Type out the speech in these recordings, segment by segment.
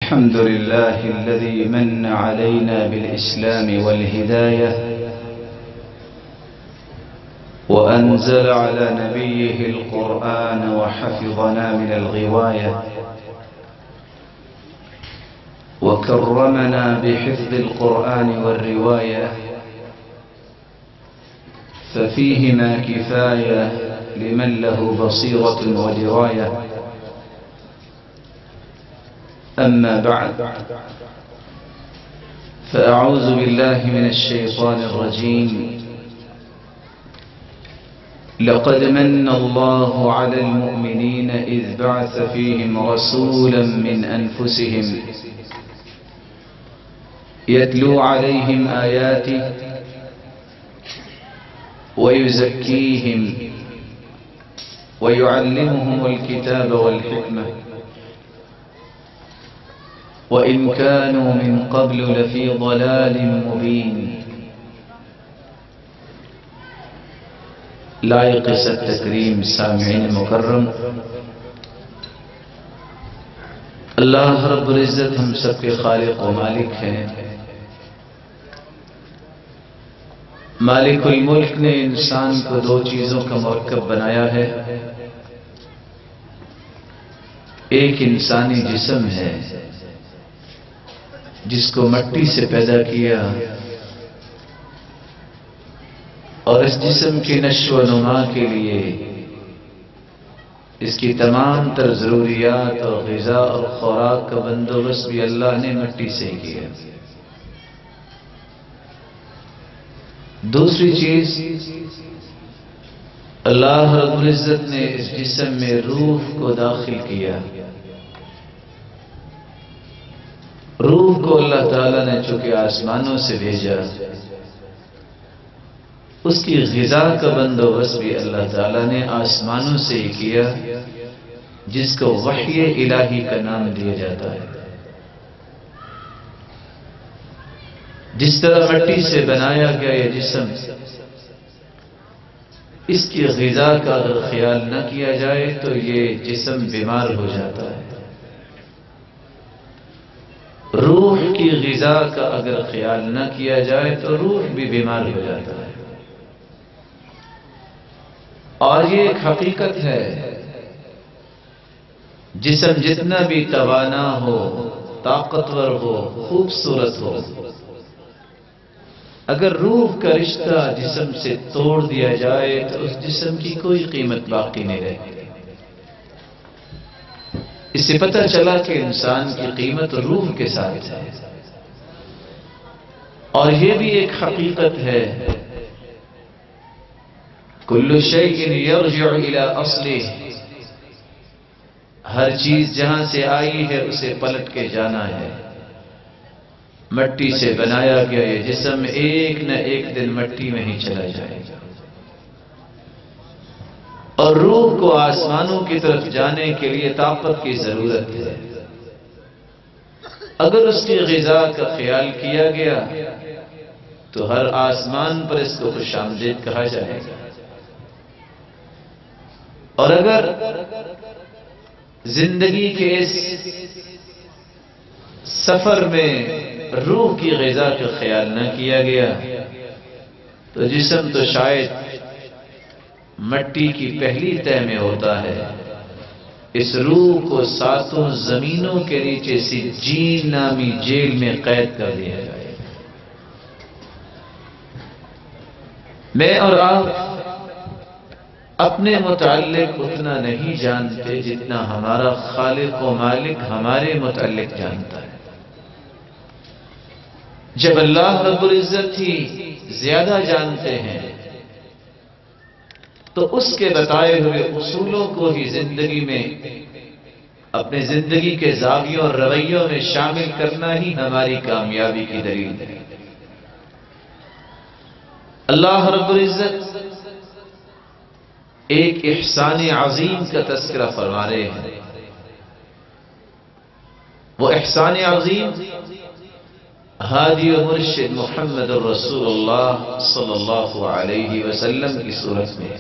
الحمد لله الذي من علينا بالإسلام والهداية وأنزل على نبيه القرآن وحفظنا من الغواية وكرمنا بحفظ القرآن والرواية ففيهما كفاية لمن له بصيرة ودراية. أما بعد فأعوذ بالله من الشيطان الرجيم. لقد من الله على المؤمنين إذ بعث فيهم رسولا من أنفسهم يتلو عليهم آياته ويزكيهم ويعلمهم الكتاب والحكمة وإن كانوا من قبل لفي ضلال مبين. لائق تکریم سامعین مکرم، اللہ رب العزت ہم سب کے خالق و مالک ہیں۔ مالک الملک نے انسان کو دو چیزوں کا مرکب بنایا ہے۔ ایک انسانی جسم ہے جس کو مٹی سے پیدا کیا اور اس جسم کی نشو و نما کے لیے اس کی تمام تر ضروریات اور غذا اور خوراک کا بندوبست بھی اللہ نے مٹی سے کیا۔ دوسری چیز، اللہ رب العزت نے اس جسم میں روح کو داخل کیا۔ روح کو اللہ تعالیٰ نے چونکہ آسمانوں سے بھیجا، اس کی غذا کا بندوبست بھی اللہ تعالیٰ نے آسمانوں سے ہی کیا، جس کو وحی الہی کا نام دیا جاتا ہے۔ جس طرح مٹی سے بنایا گیا یہ جسم، اس کی غذا کا اگر خیال نہ کیا جائے تو یہ جسم بیمار ہو جاتا ہے۔ روح کی غذا کا اگر خیال نہ کیا جائے تو روح بھی بیمار ہو جاتا ہے۔ اور یہ ایک حقیقت ہے، جسم جتنا بھی توانا ہو، طاقتور ہو، خوبصورت ہو، اگر روح کا رشتہ جسم سے توڑ دیا جائے تو اس جسم کی کوئی قیمت باقی نہیں رہتی۔ اس سے پتہ چلا کہ انسان کی قیمت روح کے ساتھ ہے۔ اور یہ بھی ایک حقیقت ہے، کل شیء یرجع الی اصلہ، ہر چیز جہاں سے آئی ہے اسے پلٹ کے جانا ہے۔ مٹی سے بنایا گیا یہ جسم ایک نہ ایک دن مٹی میں ہی چلا جائے گا، اور روح کو آسمانوں کی طرف جانے کے لیے طاقت کی ضرورت ہے۔ اگر اس کی غذا کا خیال کیا گیا تو ہر آسمان پر اس کو خوش آمدید کہا جائے گا، اور اگر زندگی کے اس سفر میں روح کی غذا کا خیال نہ کیا گیا تو جسم تو شاید مٹی کی پہلی تہ میں ہوتا ہے۔ اس روح کو ساتوں زمینوں کے نیچے سجین نامی جیل میں قید کر دیا جائے۔ میں اور آپ اپنے متعلق اتنا نہیں جانتے جتنا ہمارا خالق و مالک ہمارے متعلق جانتا ہے۔ جب اللہ رب العزت ہی زیادہ جانتے ہیں تو اس کے بتائے ہوئے اصولوں کو ہی زندگی میں، اپنے زندگی کے زاویوں اور رویوں میں شامل کرنا ہی ہماری کامیابی کی دلیل ہے۔ اللہ رب العزت ایک احسان عظیم کا تذکرہ فرما رہے ہیں۔ وہ احسان عظیم ہادی و مرشد محمد الرسول اللہ صلی اللہ علیہ وسلم کی صورت میں،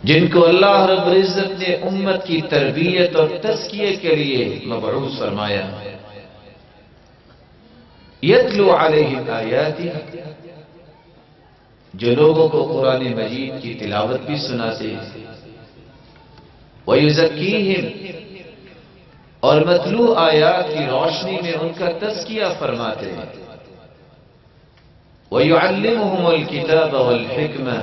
جن کو اللہ رب العزت نے امت کی تربیت اور تزکیے کے لیے مبعوث فرمایا. یتلو علیہم آیاتی، جو لوگوں کو قرآن مجید کی تلاوت بھی سناتے، وَيُزَكِّيهِمْ، اور متلو آیات کی روشنی میں ان کا تزکیہ فرماتے، وَيُعَلِّمُهُمُ الْكِتَابَ وَالْحِكْمَةَ،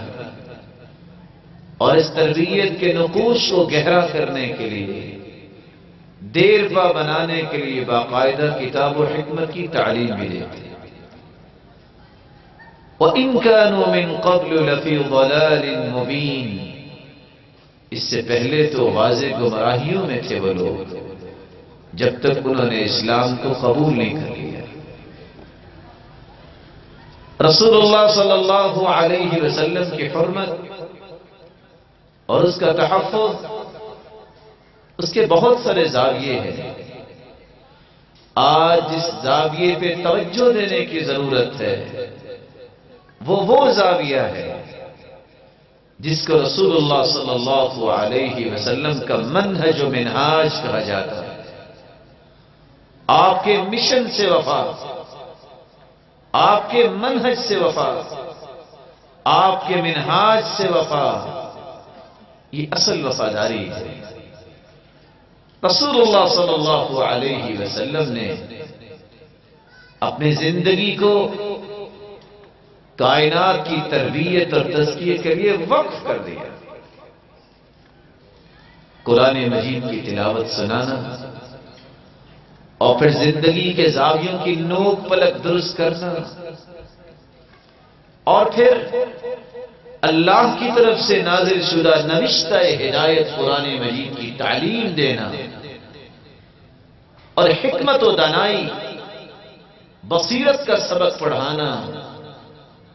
اور اس تربیت کے نقوش کو گہرا کرنے کے لیے، دیر پا بنانے کے لیے باقاعدہ کتاب و حکمت کی تعلیم بھی دیتے. وَإِن كَانُوا مِن قَبْلُ لَفِي ضَلَالٍ مُبِينٍ، اس سے پہلے تو واضح گمراہیوں میں تھے وہ لوگ جب تک انہوں نے اسلام کو قبول نہیں کر لیا. رسول اللہ صلی اللہ علیہ وسلم کی حرمت اور اس کا تحفظ، اس کے بہت سارے زاویے ہیں. آج جس زاویے پہ توجہ دینے کی ضرورت ہے وہ زاویہ ہے جس کو رسول اللہ صلی اللہ علیہ وسلم کا منہج و منہاج کہا جاتا ہے. آپ کے مشن سے وفا، آپ کے منہج سے وفا، آپ کے منہاج سے وفا، یہ اصل وفاداری ہے. رسول اللہ صلی اللہ علیہ وسلم نے اپنی زندگی کو کائنات کی تربیت اور تزکیے کے لیے وقف کر دیا. قرآن مجید کی تلاوت سنانا اور پھر زندگی کے زاویوں کی نوک پلک درست کرنا، اور پھر اللہ کی طرف سے نازل شدہ نوشتہ ہدایت قرآن مجید کی تعلیم دینا، اور حکمت و دانائی بصیرت کا سبق پڑھانا،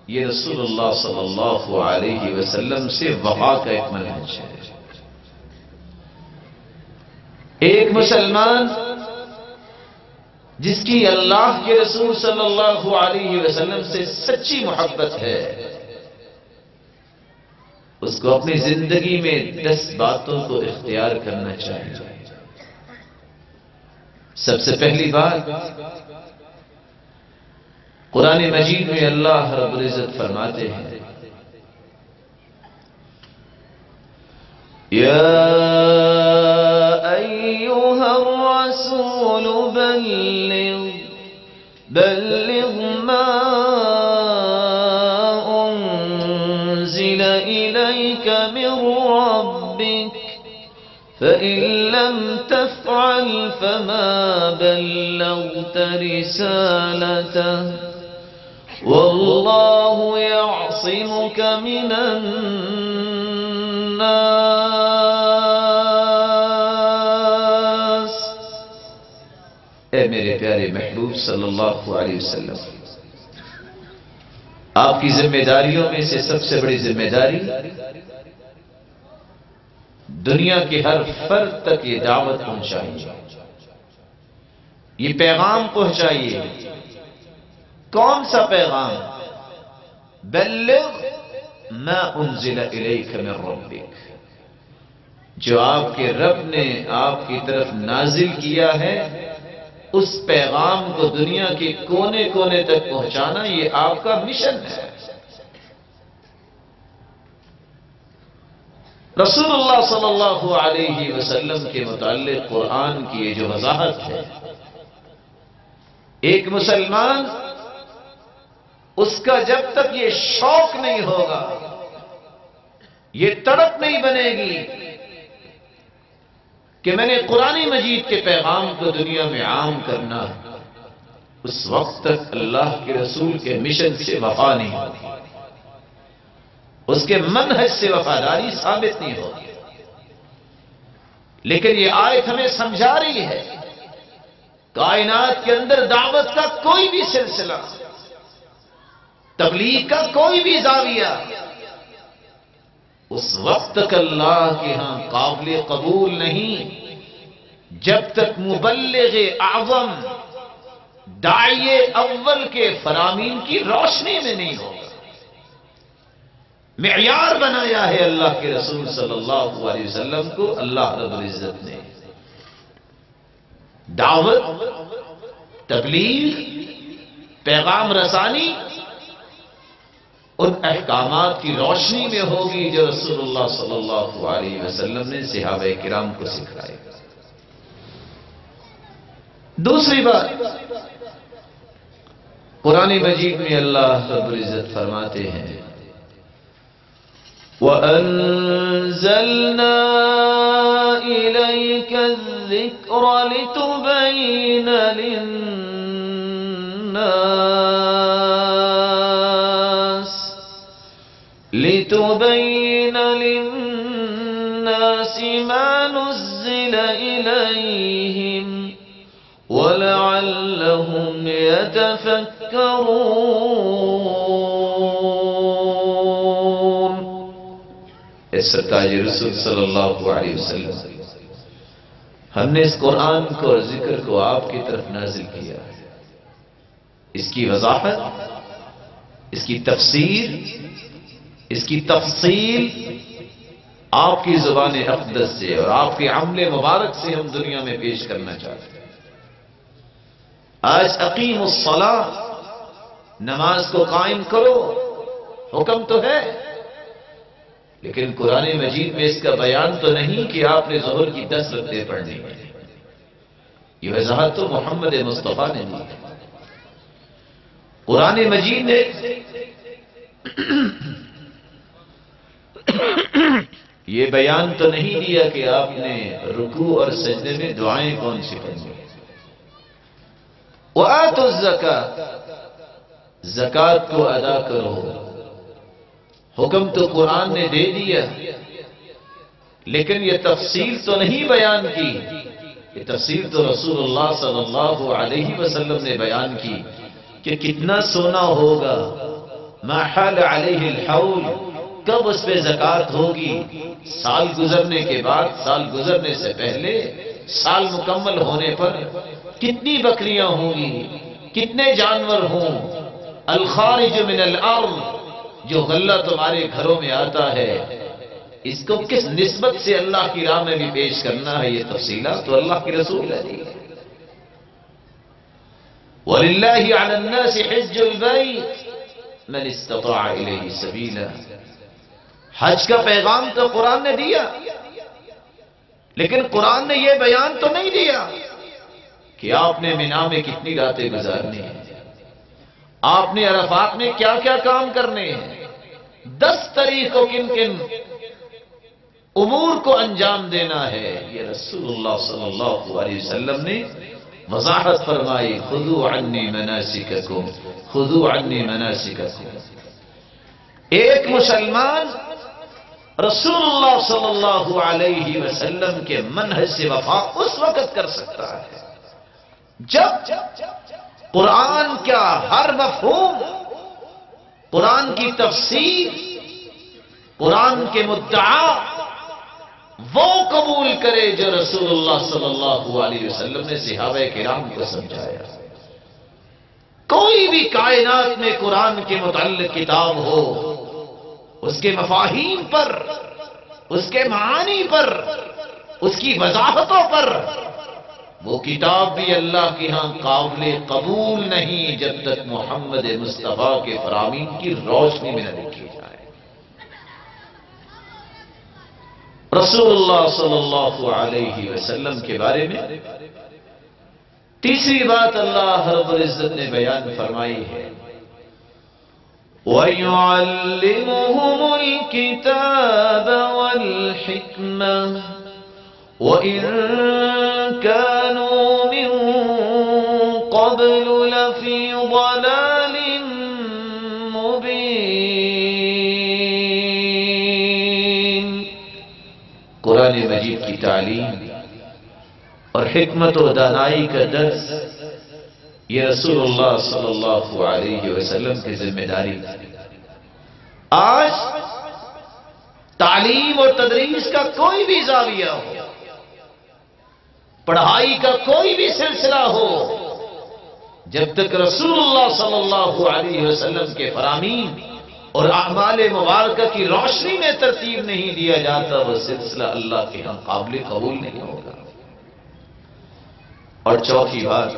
یہ رسول اللہ صلی اللہ علیہ وسلم سے وفا کا ایک منہج ہے. ایک مسلمان جس کی اللہ کے رسول صلی اللہ علیہ وسلم سے سچی محبت ہے، اس کو اپنی زندگی میں 10 باتوں کو اختیار کرنا چاہیے. سب سے پہلی بات، قرآن مجید میں اللہ رب العزت فرماتے ہیں، یا ایھا الرسول بلغ ما انزل الیک من ربک فإن لم تفعل فما بلغت رسالته والله يعصمك من الناس. اے میرے پیارے محبوب صلی اللہ علیہ وسلم، آپ کی ذمہ داریوں میں سے سب سے بڑی ذمہ داری دنیا کے ہر فرد تک یہ دعوت پہنچائیے، یہ پیغام پہنچائیے. کون سا پیغام؟ بلغ ما انزل الیک من ربک، جو آپ کے رب نے آپ کی طرف نازل کیا ہے اس پیغام کو دنیا کے کونے کونے تک پہنچانا، یہ آپ کا مشن ہے. رسول اللہ صلی اللہ علیہ وسلم کے متعلق قرآن کی یہ جو وضاحت ہے، ایک مسلمان اس کا جب تک یہ شوق نہیں ہوگا، یہ تڑپ نہیں بنے گی کہ میں نے قرآن مجید کے پیغام کو دنیا میں عام کرنا، اس وقت تک اللہ کے رسول کے مشن سے وفا نہیں ہوگی، اس کے منہج سے وفاداری ثابت نہیں ہوگی. لیکن یہ آیت ہمیں سمجھا رہی ہے، کائنات کے اندر دعوت کا کوئی بھی سلسلہ، تبلیغ کا کوئی بھی زاویہ اس وقت تک اللہ کے ہاں قابل قبول نہیں جب تک مبلغ اعظم داعی اول کے فرامین کی روشنی میں نہیں ہوگا. معیار بنایا ہے اللہ کے رسول صلی اللہ علیہ وسلم کو اللہ رب العزت نے۔ دعوت، تبلیغ، پیغام رسانی ان احکامات کی روشنی میں ہوگی جو رسول اللہ صلی اللہ علیہ وسلم نے صحابہ کرام کو سکھائے۔ دوسری بات، قرآن مجید میں اللہ رب العزت فرماتے ہیں وَأَنزَلْنَا إِلَيْكَ الذِّكْرَ لِتُبَيِّنَ لِلنَّاسِ مَا نُزِّلَ إِلَيْهِمْ وَلَعَلَّهُمْ يَتَفَكَّرُونَ۔ اے سرکار رسول صلی اللہ علیہ وسلم، ہم نے اس قرآن کو اور ذکر کو آپ کی طرف نازل کیا ہے۔ اس کی وضاحت، اس کی تفسیر، اس کی تفصیل آپ کی زبان اقدس سے اور آپ کے عمل مبارک سے ہم دنیا میں پیش کرنا چاہتے ہیں۔ آج اقیم الصلاۃ، نماز کو قائم کرو، حکم تو ہے، لیکن قرآن مجید میں اس کا بیان تو نہیں کہ آپ نے ظہر کی 10 رکعتیں پڑھنی ہے۔ یہ وضاحت تو محمد مصطفیٰ نے دی ہے۔ قرآن مجید نے یہ بیان تو نہیں دیا کہ آپ نے رکوع اور سجدے میں دعائیں کون سی پڑھنی ہیں۔ وَآتُوا الزَّكَاةَ، زکوٰۃ کو ادا کرو، حکم تو قرآن نے دے دیا، لیکن یہ تفصیل تو نہیں بیان کی، یہ تفصیل تو رسول اللہ صلی اللہ علیہ وسلم نے بیان کی کہ کتنا سونا ہوگا، ما حال علیہ الحول، کب اس پہ زکوٰۃ ہوگی، سال گزرنے کے بعد، سال گزرنے سے پہلے، سال مکمل ہونے پر کتنی بکریاں ہوں گی، کتنے جانور ہوں، الخارج من الارض، جو غلہ تمہارے گھروں میں آتا ہے، اس کو کس نسبت سے اللہ کی راہ میں بھی پیش کرنا ہے، یہ تفصیلات تو اللہ کی رسول ہے۔ وَلِلَّهِ عَلَى النَّاسِ حِجُّ الْبَيْتِ مَنِ اسْتَطَاعَ إِلَيْهِ سَبِيلًا، حج کا پیغام تو قرآن نے دیا، لیکن قرآن نے یہ بیان تو نہیں دیا کہ آپ نے مینا میں کتنی راتیں گزارنی ہیں، آپ نے عرفات میں کیا کیا کام کرنے ہیں، 10 طریقوں کن کن امور کو انجام دینا ہے، یہ رسول اللہ صلی اللہ علیہ وسلم نے وضاحت فرمائی، خذوا عنی مناسککم، خذوا عنی مناسککم۔ ایک مسلمان رسول اللہ صلی اللہ علیہ وسلم کے منہج سے وفا اس وقت کر سکتا ہے جب قرآن کا ہر مفہوم، قرآن کی تفسیر، قرآن کے مدعا وہ قبول کرے جو رسول اللہ صلی اللہ علیہ وسلم نے صحابہ کرام کو سمجھایا۔ کوئی بھی کائنات میں قرآن کے متعلق کتاب ہو، اس کے مفاہیم پر، اس کے معانی پر، اس کی وضاحتوں پر، وہ کتاب بھی اللہ کے ہاں قابل قبول نہیں جب تک محمد مصطفیٰ کے فرامین کی روشنی میں نہ لکھی جائے۔ رسول اللہ صلی اللہ علیہ وسلم کے بارے میں تیسری بات اللہ رب العزت نے بیان فرمائی ہے، وَيُعَلِّمُهُمُ الْكِتَابَ وَالْحِكْمَةَ وَإِن كَانُوا مِن قَبْلُ لَفِي ضَلَالٍ مُبِينٍ۔ قرآن مجید کی تعلیم اور حکمت و دانائی کا درس یہ رسول اللہ صلی اللہ علیہ وسلم کی ذمہ داری تھی۔ آج تعلیم اور تدریس کا کوئی بھی زاویہ ہو، پڑھائی کا کوئی بھی سلسلہ ہو، جب تک رسول اللہ صلی اللہ علیہ وسلم کے فرامین اور اعمال مبارکہ کی روشنی میں ترتیب نہیں دیا جاتا، وہ سلسلہ اللہ کے ہاں قابل قبول نہیں ہوگا۔ اور چوتھی بات،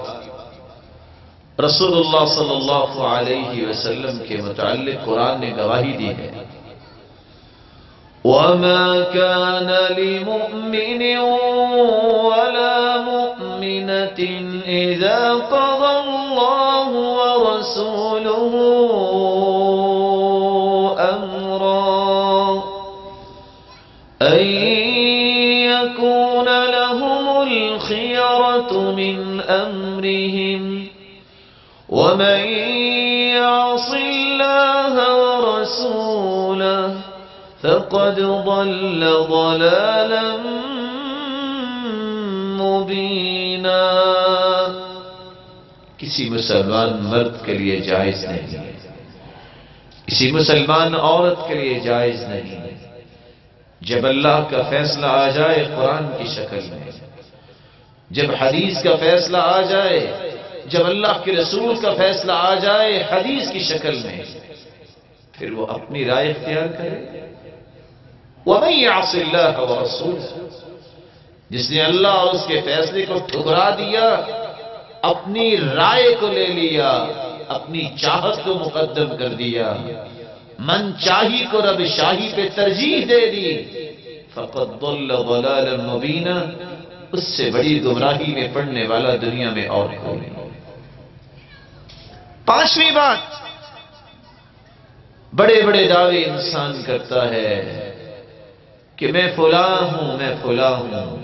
رسول اللہ صلی اللہ علیہ وسلم کے متعلق قرآن نے گواہی دی ہے، وَمَا كَانَ لِمُؤْمِنٍ وَلَا مُؤْمِنَةٍ إِذَا قَضَى اللَّهُ وَرَسُولُهُ أَمْرًا أَن يَكُونَ لَهُمُ الْخِيَرَةُ مِنْ أَمْرِهِمْ وَمَن يَعْصِ اللَّهَ وَرَسُولَهُ فقد ضل ضلالا مبینا۔ کسی مسلمان مرد کے لیے جائز نہیں ہے، کسی مسلمان عورت کے لیے جائز نہیں ہے، جب اللہ کا فیصلہ آ جائے قرآن کی شکل میں، جب حدیث کا فیصلہ آ جائے، جب اللہ کے رسول کا فیصلہ آ جائے حدیث کی شکل میں، پھر وہ اپنی رائے اختیار کرے۔ وَمَن يَعْصِ اللَّهَ وَرَسُولَهُ، جس نے اللہ اور اس کے فیصلے کو ٹھکرا دیا، اپنی رائے کو لے لیا، اپنی چاہت کو مقدم کر دیا، من چاہی کو رب شاہی پہ ترجیح دے دی، فقد ضل ضلالا مبینا، اس سے بڑی گمراہی میں پڑنے والا دنیا میں اور کوئی نہیں۔ پانچویں بات، بڑے بڑے دعوے انسان کرتا ہے کہ میں فلاں ہوں، میں فلاں ہوں،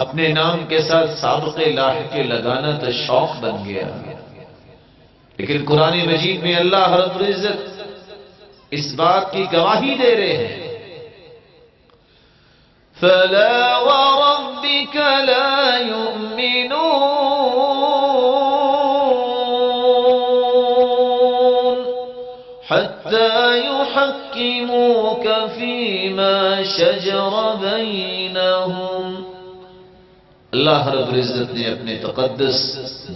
اپنے نام کے ساتھ سابقے لاحقے لگانا تو شوق بن گیا، لیکن قرآن مجید میں اللہ رب العزت اس بات کی گواہی دے رہے ہیں، فَلَا وَرَبِّكَ لَا يُؤْمِنُونَ حَتَّى يُحَكِّمُوكَ فِيمَا شَجَرَ بَيْنَهُمْ۔ اللہ رب العزت نے اپنے تقدس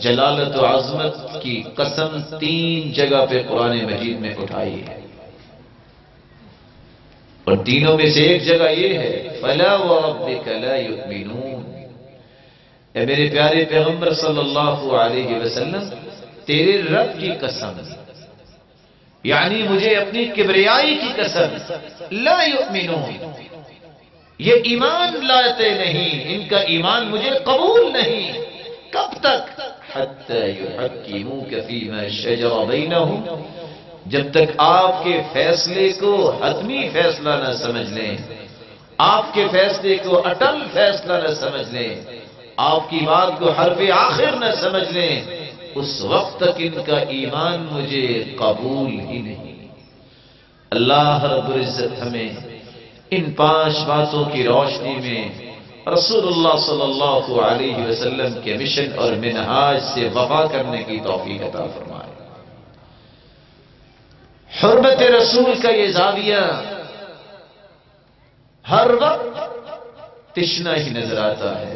جلالت و عظمت کی قسم 3 جگہ پہ قرآن مجید میں اٹھائی ہے، اور تینوں میں سے ایک جگہ یہ ہے، فَلَا وَرَبِّكَ لَا يُؤْمِنُونَ۔ اے میرے پیارے پیغمبر صلی اللہ علیہ وسلم، تیرے رب کی قسم، یعنی مجھے اپنی کبریائی کی قسم، لا یؤمنون، یہ ایمان لاتے نہیں، ان کا ایمان مجھے قبول نہیں۔ کب تک؟ حتی یحکموک فیما شجر بینہم، جب تک آپ کے فیصلے کو حتمی فیصلہ نہ سمجھ لیں، آپ کے فیصلے کو اٹل فیصلہ نہ سمجھ لیں، آپ کی بات کو حرف آخر نہ سمجھ لیں، اس وقت تک ان کا ایمان مجھے قبول ہی نہیں۔ اللہ رب العزت ہمیں ان 5 باتوں کی روشنی میں رسول اللہ صلی اللہ علیہ وسلم کے مشن اور منہاج سے وفا کرنے کی توفیق عطا فرمائے۔ حرمت رسول کا یہ زاویہ ہر وقت تشنا ہی نظر آتا ہے۔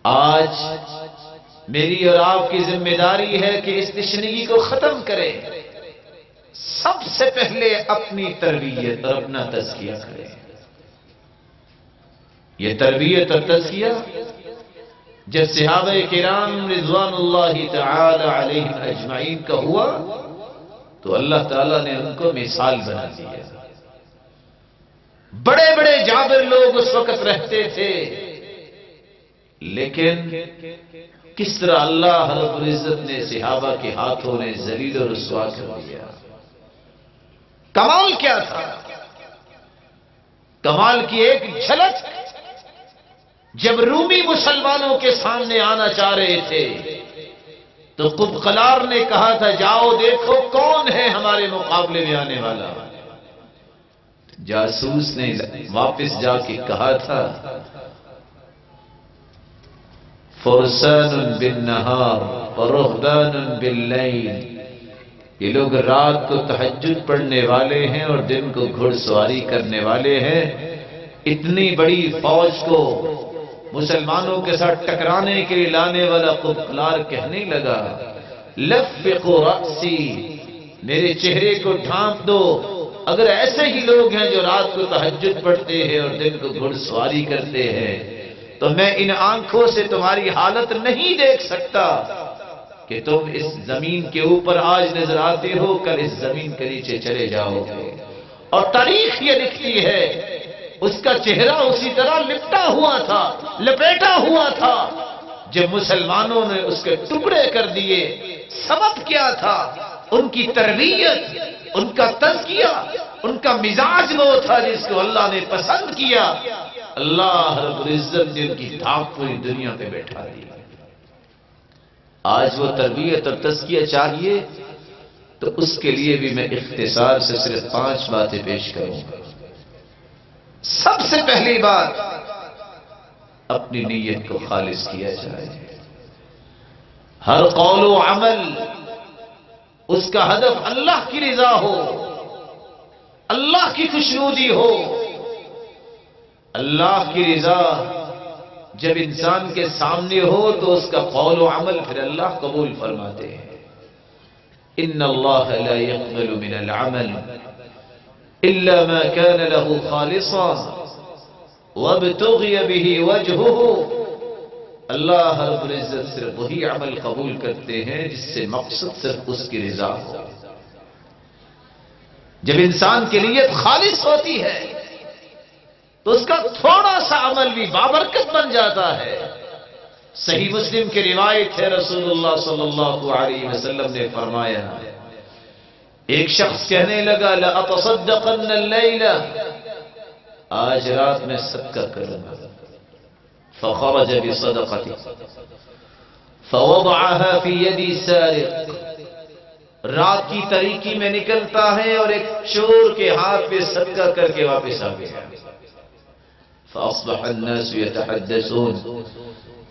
آج میری اور آپ کی ذمہ داری ہے کہ اس تشنگی کو ختم کریں، سب سے پہلے اپنی تربیت اور اپنا تزکیہ کریں۔ یہ تربیت اور تزکیہ جب صحابہ کرام رضوان اللہ تعالی علیہم اجمعین کا ہوا تو اللہ تعالیٰ نے ان کو مثال بنا دیا۔ بڑے بڑے جابر لوگ اس وقت رہتے تھے، لیکن کس طرح اللہ رب العزت نے صحابہ کے ہاتھوں نے ذلیل و رسوا کر دیا۔ کمال کیا تھا؟ کمال کی ایک جھلک، جب رومی مسلمانوں کے سامنے آنا چاہ رہے تھے تو قبقلار نے کہا تھا جاؤ دیکھو کون ہے ہمارے مقابلے میں آنے والا۔ جاسوس نے واپس جا کے کہا تھا فرسان بالنہار ورہبان باللیل، یہ لوگ رات کو تہجد پڑھنے والے ہیں اور دن کو گھڑ سواری کرنے والے ہیں۔ اتنی بڑی فوج کو مسلمانوں کے ساتھ ٹکرانے کے لیے لانے والا قبقلار کہنے لگا لفق رأسی میرے چہرے کو ڈھانپ دو۔ اگر ایسے ہی لوگ ہیں جو رات کو تہجد پڑھتے ہیں اور دن کو گھڑ سواری کرتے ہیں تو میں ان آنکھوں سے تمہاری حالت نہیں دیکھ سکتا کہ تم اس زمین کے اوپر آج نظر آتے ہو، کل اس زمین کے نیچے چلے جاؤ گے۔ اور تاریخ یہ لکھتی ہے اس کا چہرہ اسی طرح لپٹا ہوا تھا، لپیٹا ہوا تھا۔ جب مسلمانوں نے اس کے ٹکڑے کر دیے، سبب کیا تھا؟ ان کی تربیت، ان کا تزکیہ، ان کا مزاج وہ تھا جس کو اللہ نے پسند کیا۔ اللہ رب العزت نے ان کی دھاک پوری دنیا پہ بیٹھا دی۔ آج وہ تربیت اور تزکیہ چاہیے تو اس کے لیے بھی میں اختصار سے صرف 5 باتیں پیش کروں گا۔ سب سے پہلی بات، اپنی نیت کو خالص کیا جائے۔ ہر قول و عمل اس کا ہدف اللہ کی رضا ہو، اللہ کی خوشنودی ہو۔ اللہ کی رضا جب انسان کے سامنے ہو تو اس کا قول و عمل پھر اللہ قبول فرماتے ہیں۔ ان اللہ لا يقبل من العمل الا ما كان له خالصا وابتغي به وجهه۔ اللہ رب العزت صرف وہی عمل قبول کرتے ہیں جس سے مقصد صرف اس کی رضا ہو۔ جب انسان کی نیت خالص ہوتی ہے تو اس کا تھوڑا سا عمل بھی بابرکت بن جاتا ہے۔ صحیح مسلم کی روایت ہے، رسول اللہ صلی اللہ علیہ وسلم نے فرمایا، ایک شخص کہنے لگا لأتصدقن اللیلہ، آج رات میں صدقہ کروں گا۔ فخرج بصدقته فوضعها في يد سارق، رات کی تاریکی میں نکلتا ہے اور ایک چور کے ہاتھ پہ صدقہ کر کے واپس آ گیا۔ فأصبح الناس يتحدثون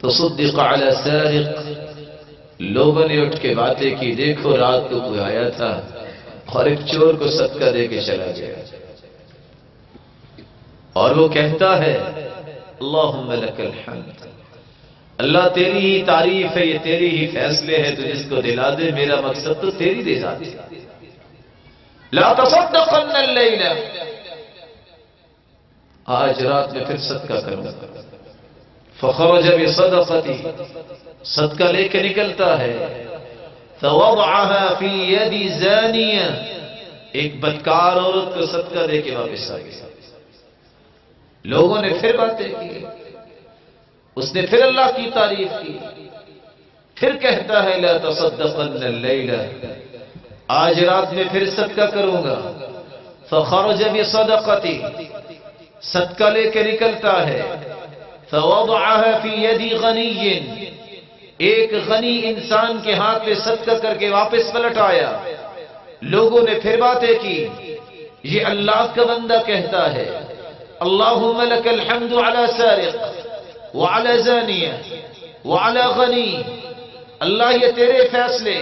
تصدق على سارق، لوگوں نے اٹھ کے باتیں کی، دیکھو رات کو کوئی آیا تھا اور ایک چور کو صدقہ دے کے چلا گیا۔ اور وہ کہتا ہے اللہم لک الحمد، اللہ تیری ہی تعریف ہے، یہ تیری ہی فیصلے ہے، تو جس کو دلا دے، میرا مقصد تو تیری رضا ہے۔ لا تصدقن اللیلہ، آج رات میں پھر صدقہ کروں گا۔ فخرج بصدقتی، صدقہ لے کے نکلتا ہے۔ فوضعها فی ید زانیہ، ایک بدکار عورت کو صدقہ دے کے واپس آ گیا۔ لوگوں نے پھر باتیں کی، اس نے پھر اللہ کی تعریف کی، پھر کہتا ہے لا تصدقن اللیلہ، آج رات میں پھر صدقہ کروں گا۔ فخرج بصدقتی، صدقہ لے کے نکلتا ہے۔ فوضعها فی ید غنی، ایک غنی انسان کے ہاتھ میں صدقہ کر کے واپس پلٹ آیا۔ لوگوں نے پھر باتیں کی، یہ اللہ کا بندہ کہتا ہے اللہم لک الحمد علی سارق وعلی زانیہ وعلی غنی، اللہ یہ تیرے فیصلے،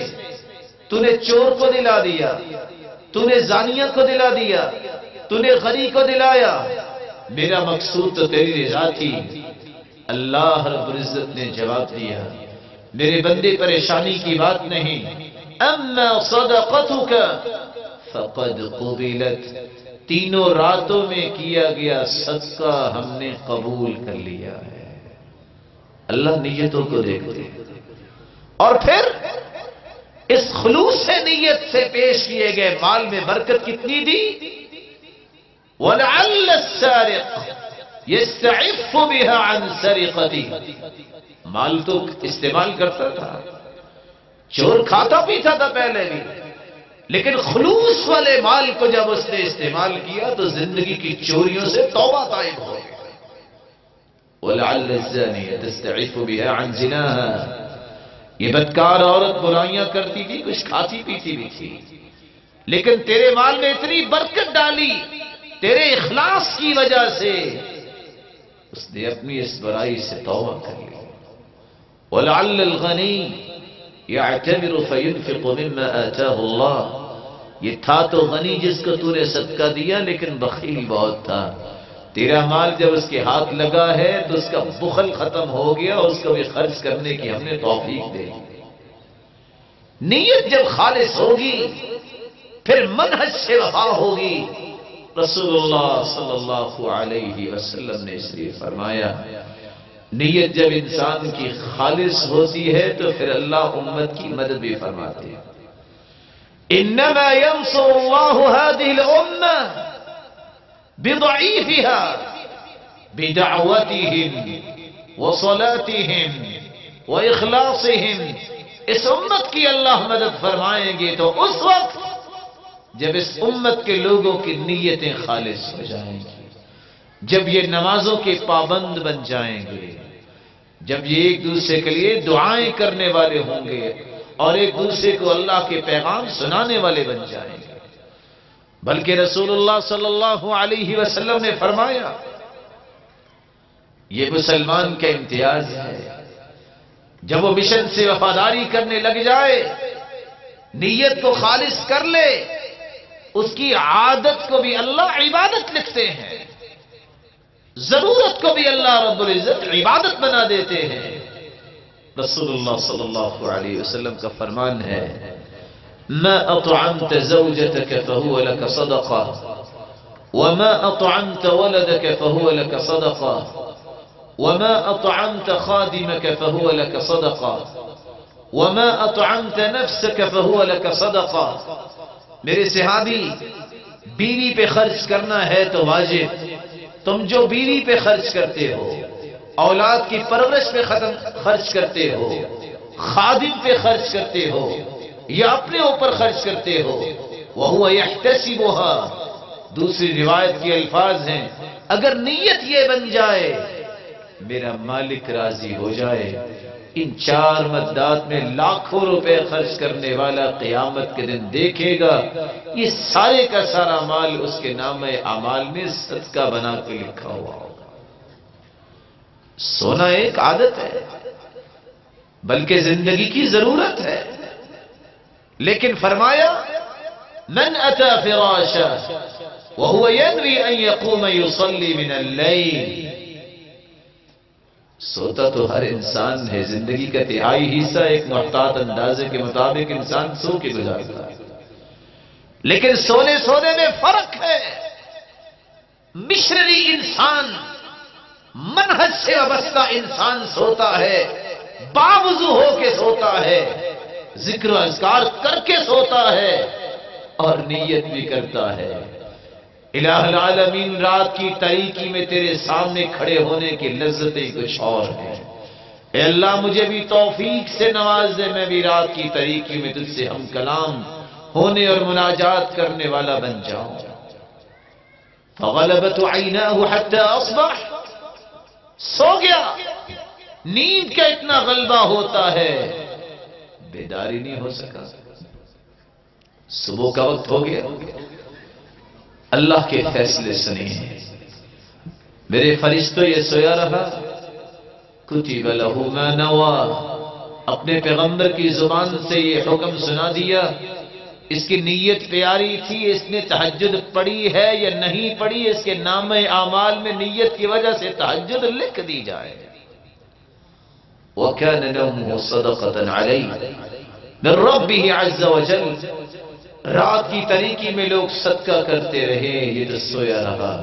تو نے چور کو دلا دیا، تو نے زانیہ کو دلا دیا، تو نے غنی کو دلایا، میرا مقصود تو تیری رضا تھی۔ اللہ رب العزت نے جواب دیا، میرے بندے پریشانی کی بات نہیں، اما صدقتک فقد قبلت، تینوں راتوں میں کیا گیا صدقہ ہم نے قبول کر لیا ہے۔ اللہ نیتوں کو دیکھتے ہیں۔ اور پھر اس خلوص سے نیت سے پیش کیے گئے مال میں برکت کتنی دی؟ وَلَعَلَّ السَّارِقُ يَسْتَعِفُّ بِهَا عَنْ سَرِقَتِهِ، مال تو استعمال کرتا تھا، چور کھاتا پیتا تھا پہلے بھی، لیکن خلوص والے مال کو جب اس نے استعمال کیا تو زندگی کی چوریوں سے توبہ طائب ہو گئی۔ وَلَعَلَّ الزَّانِيَةَ تَسْتَعِفُّ بِهَا عَنْ زِنَاهَا، یہ بدکار عورت برائیاں کرتی تھی، کچھ کھاتی پیتی بھی تھی، لیکن تیرے مال میں اتنی برکت ڈالی تیرے اخلاص کی وجہ سے، اس نے اپنی اس برائی سے توبہ کر لی۔ وَلَعَلَّ الْغَنِيَّ يَعْتَمِرُ فَيُنْفِقُ مِمَّا آتَاهُ اللَّهُ، یہ تھا تو غنی جس کو تو نے صدقہ دیا، لیکن بخیل بہت تھا، تیرا مال جب اس کے ہاتھ لگا ہے تو اس کا بخل ختم ہو گیا اور اس کو بھی خرچ کرنے کی ہم نے توفیق دے دی۔ نیت جب خالص ہوگی پھر منہج سے وفا ہوگی۔ رسول اللہ صلی اللہ علیہ وسلم نے اس لیے فرمایا نیت جب انسان کی خالص ہوتی ہے تو پھر اللہ امت کی مدد بھی فرماتے ہیں۔ انما ينصر الله هذه الامه بضعيفها بدعوتهم وصلاتهم واخلاصهم۔ اس امت کی اللہ مدد فرمائیں گے تو اس وقت جب اس امت کے لوگوں کی نیتیں خالص ہو جائیں گی، جب یہ نمازوں کے پابند بن جائیں گے، جب یہ ایک دوسرے کے لیے دعائیں کرنے والے ہوں گے اور ایک دوسرے کو اللہ کے پیغام سنانے والے بن جائیں گے۔ بلکہ رسول اللہ صلی اللہ علیہ وسلم نے فرمایا یہ مسلمان کا امتیاز ہے، جب وہ مشن سے وفاداری کرنے لگ جائے، نیت کو خالص کر لے، اس کی عادت کو بھی اللہ عبادت لکھتے ہیں، ضرورت کو بھی اللہ رب العزت عبادت بنا دیتے ہیں۔ رسول اللہ صلی اللہ علیہ وسلم کا فرمان ہے ما اطعمت زوجتك فهو لك صدقة وما اطعمت ولدك فهو لك صدقة وما اطعمت خادمك فهو لك صدقة وما اطعمت نفسك فهو لك صدقة۔ میرے صحابی، بیوی پہ خرچ کرنا ہے تو واجب، تم جو بیوی پہ خرچ کرتے ہو، اولاد کی پرورش پہ خرچ کرتے ہو، خادم پہ خرچ کرتے ہو یا اپنے اوپر خرچ کرتے ہو، وَهُوَ يَحْتَسِبُهَا، دوسری روایت کے الفاظ ہیں اگر نیت یہ بن جائے میرا مالک راضی ہو جائے، ان چار مدات میں لاکھوں روپے خرچ کرنے والا قیامت کے دن دیکھے گا یہ سارے کا سارا مال اس کے نام اعمال میں صدقہ بنا کے لکھا ہوا ہوگا۔ سونا ایک عادت ہے بلکہ زندگی کی ضرورت ہے، لیکن فرمایا من اتى فراشا وهو ينوي ان يقوم يصلي من الليل۔ سوتا تو ہر انسان ہے، زندگی کا تہائی حصہ ایک محتاط اندازے کے مطابق انسان سو کے گزارتا ہے، لیکن سونے میں فرق ہے۔ مشرری انسان، منہج سے وابستہ انسان سوتا ہے، باوضو ہو کے سوتا ہے، ذکر و اذکار کر کے سوتا ہے اور نیت بھی کرتا ہے الہ العالمین رات کی تاریکی میں تیرے سامنے کھڑے ہونے کی لذتیں کچھ اور ہیں۔ اے اللہ مجھے بھی توفیق سے نواز دے، میں بھی رات کی تاریکی میں تجھ سے ہم کلام ہونے اور مناجات کرنے والا بن جاؤں۔ فغلبت عیناہ حتی اصبح، سو گیا، نیند کا اتنا غلبہ ہوتا ہے بیداری نہیں ہو سکا، صبح کا وقت ہو گیا، اللہ کے فیصلے سنیے۔ میرے فرشتوں یہ سویا رہا، کتب لہ ما نویٰ، اپنے پیغمبر کی زبان سے یہ حکم سنا دیا۔ اس کی نیت پیاری تھی، اس نے تہجد پڑھی ہے یا نہیں پڑھی، اس کے نام اعمال میں نیت کی وجہ سے تہجد لکھ دی جائے۔ وَكَانَ نَوْمُهُ صَدَقَةً عَلَيْهِ مِن رَبِّهِ عَزَّ وَجَلَّ۔ رات کی تاریکی میں لوگ صدقہ کرتے رہے، یہ تو سویا رہا۔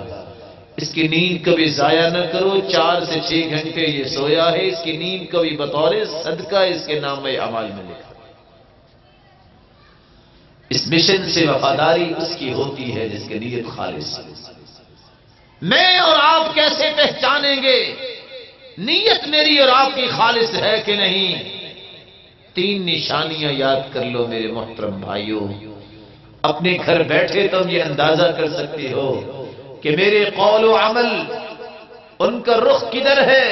اس کی نیند کبھی ضائع نہ کرو، 4 سے 6 گھنٹے یہ سویا ہے، اس کی نیند کبھی بطور صدقہ اس کے نام اعمال میں لکھا۔ اس مشن سے وفاداری اس کی ہوتی ہے جس کی نیت خالص ہے۔ میں اور آپ کیسے پہچانیں گے نیت میری اور آپ کی خالص ہے کہ نہیں؟ 3 نشانیاں یاد کر لو میرے محترم بھائیوں، اپنے گھر بیٹھے تم یہ اندازہ کر سکتے ہو کہ میرے قول و عمل ان کا رخ کدھر ہے،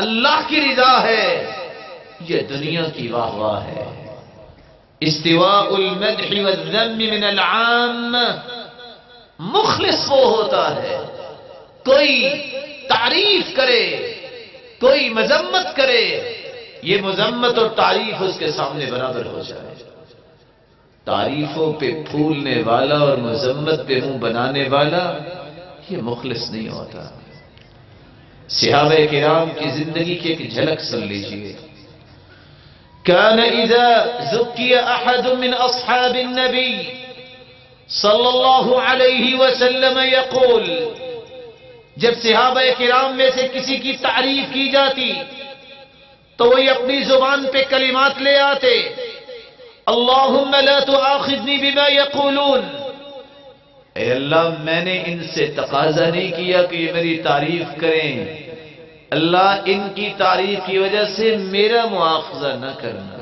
اللہ کی رضا ہے یہ دنیا کی واہ واہ ہے۔ استواء المدح والذم من العام، مخلص وہ ہوتا ہے کوئی تعریف کرے کوئی مذمت کرے، یہ مذمت اور تعریف اس کے سامنے برابر ہو جائے۔ تعریفوں پہ پھولنے والا اور مذمت پہ منہ بنانے والا یہ مخلص نہیں ہوتا۔ صحابہ کرام کی زندگی کی ایک جھلک سن لیجئے۔ كان اذا ذكي احد من اصحاب النبي صلی اللہ علیہ وسلم یقول، جب صحابہ کرام میں سے کسی کی تعریف کی جاتی تو وہی اپنی زبان پہ کلمات لے آتے، اللہم لا تؤاخذنی بما یقولون، اے اللہ میں نے ان سے تقاضا نہیں کیا کہ یہ میری تعریف کریں، اللہ ان کی تعریف کی وجہ سے میرا مواخذہ نہ کرنا،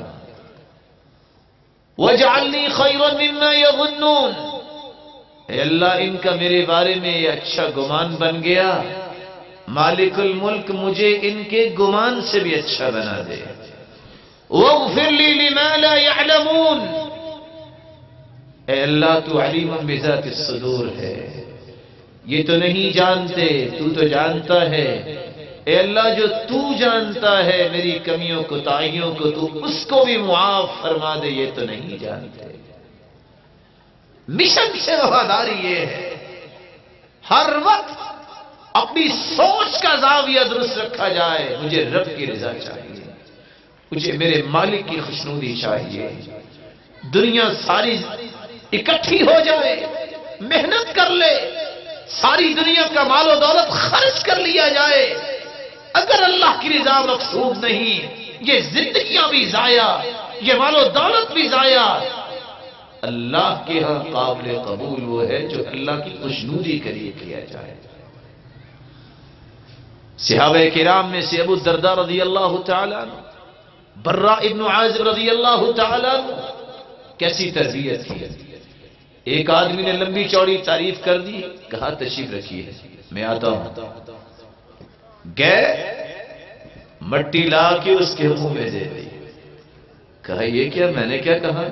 وَاجْعَلْنِي خَيْرًا مِمَّا يَظُنُّونَ، اے اللہ ان کا میرے بارے میں یہ اچھا گمان بن گیا، مالک الملک مجھے ان کے گمان سے بھی اچھا بنا دے، وَاغْفِرْ لِي لِمَا لَا يَعْلَمُونَ، اے اللہ تو علیم بذات الصدور ہے، یہ تو نہیں جانتے تو تو جانتا ہے، اے اللہ جو تو جانتا ہے میری کمیوں کو کوتاہیوں کو تو اس کو بھی معاف فرما دے، یہ تو نہیں جانتے۔ مشن سے وفاداری یہ ہے ہر وقت اپنی سوچ کا زاویہ درست رکھا جائے، مجھے رب کی رضا چاہیے، مجھے میرے مالک کی خوشنودی چاہیے، دنیا ساری اکٹھی ہو جائے، محنت کر لے، ساری دنیا کا مال و دولت خرچ کر لیا جائے، اگر اللہ کی رضا مقصود نہیں، یہ زندگیاں بھی ضائع، یہ مال و دولت بھی ضائع۔ اللہ کے ہاں قابل قبول وہ ہے جو اللہ کی خوشنودی کے لیے کیا جائے۔ صحابہ کرام میں سے ابو الدرداء رضی اللہ تعالیٰ عنہ، براء ابن عازب رضی اللہ تعالیٰ عنہ، کیسی تربیت تھی۔ ایک آدمی نے لمبی چوڑی تعریف کر دی، کہا تشریف رکھیے میں آتا ہوں، گئے مٹی لا کے اس کے منہ میں دے دی، کہا یہ کیا، میں نے کیا کہا؟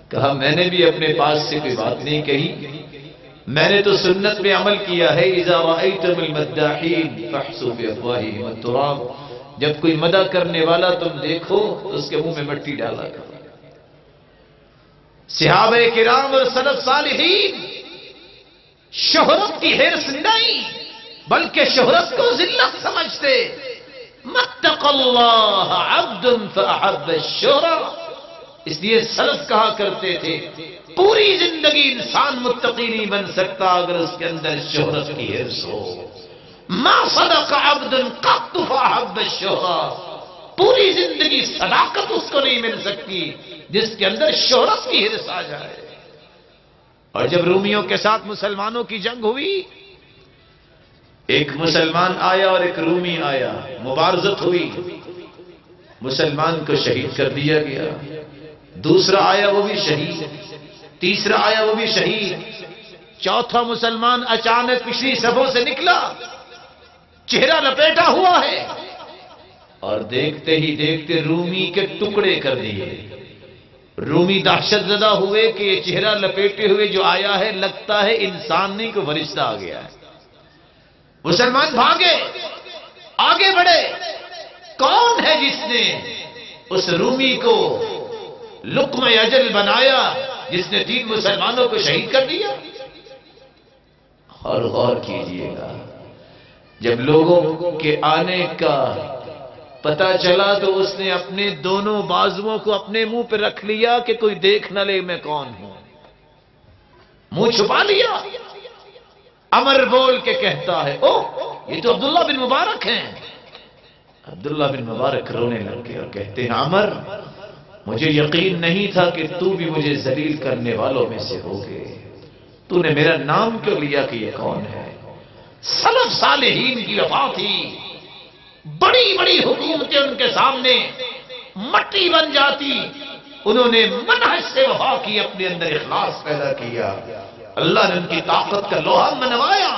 کہا میں نے بھی اپنے پاس سے کوئی بات نہیں کہی، میں نے تو سنت میں عمل کیا ہے، اذا رأیتم المداحین فاحسوا بافواہہم التراب، جب کوئی مدح کرنے والا تم دیکھو تو اس کے منہ میں مٹی ڈالا کرو۔ صحابہ کرام اور سلف صالحین شہرت کی حرص نہیں بلکہ شہرت کو ذلت سمجھتے، متق اللہ عبد فاحب الشہرہ، اس لیے سلف کہا کرتے تھے پوری زندگی انسان متقی نہیں بن سکتا اگر اس کے اندر شہرت کی حرص ہو، ما صدق عبد قط فاحب الشہرہ، پوری زندگی صداقت اس کو نہیں مل سکتی جس کے اندر شہرت کی حرص آ جائے۔ اور جب رومیوں کے ساتھ مسلمانوں کی جنگ ہوئی، ایک مسلمان آیا اور ایک رومی آیا، مبارزت ہوئی، مسلمان کو شہید کر دیا گیا، دوسرا آیا وہ بھی شہید، تیسرا آیا وہ بھی شہید، چوتھا مسلمان اچانک پچھلی صفوں سے نکلا، چہرہ لپیٹا ہوا ہے، اور دیکھتے ہی دیکھتے رومی کے ٹکڑے کر دیے۔ رومی دہشت زدہ ہوئے کہ یہ چہرہ لپیٹے ہوئے جو آیا ہے لگتا ہے انسان نہیں کوئی فرشتہ آ گیا ہے۔ مسلمان بھاگے، آگے بڑھے، کون ہے جس نے اس رومی کو لقمہ اجل بنایا، جس نے 3 مسلمانوں کو شہید کر دیا؟ اور غور کیجئے گا، جب لوگوں کے آنے کا پتا چلا تو اس نے اپنے دونوں بازوؤں کو اپنے منہ پہ رکھ لیا کہ کوئی دیکھ نہ لے میں کون ہوں، منہ چھپا لیا۔ عمر بول کے کہتا ہے، او یہ تو عبداللہ بن مبارک ہیں۔ عبداللہ بن مبارک رونے لگے اور کہتے ہیں، عمر مجھے یقین نہیں تھا کہ تو بھی مجھے ذلیل کرنے والوں میں سے ہوگے، تو نے میرا نام کیوں لیا کہ یہ کون ہے؟ سلف صالحین کی وفا تھی، بڑی بڑی حکومتیں ان کے سامنے مٹی بن جاتی، انہوں نے منہج سے وفا کی، اپنے اندر اخلاص پیدا کیا، اللہ نے ان کی طاقت کا لوہا منوایا۔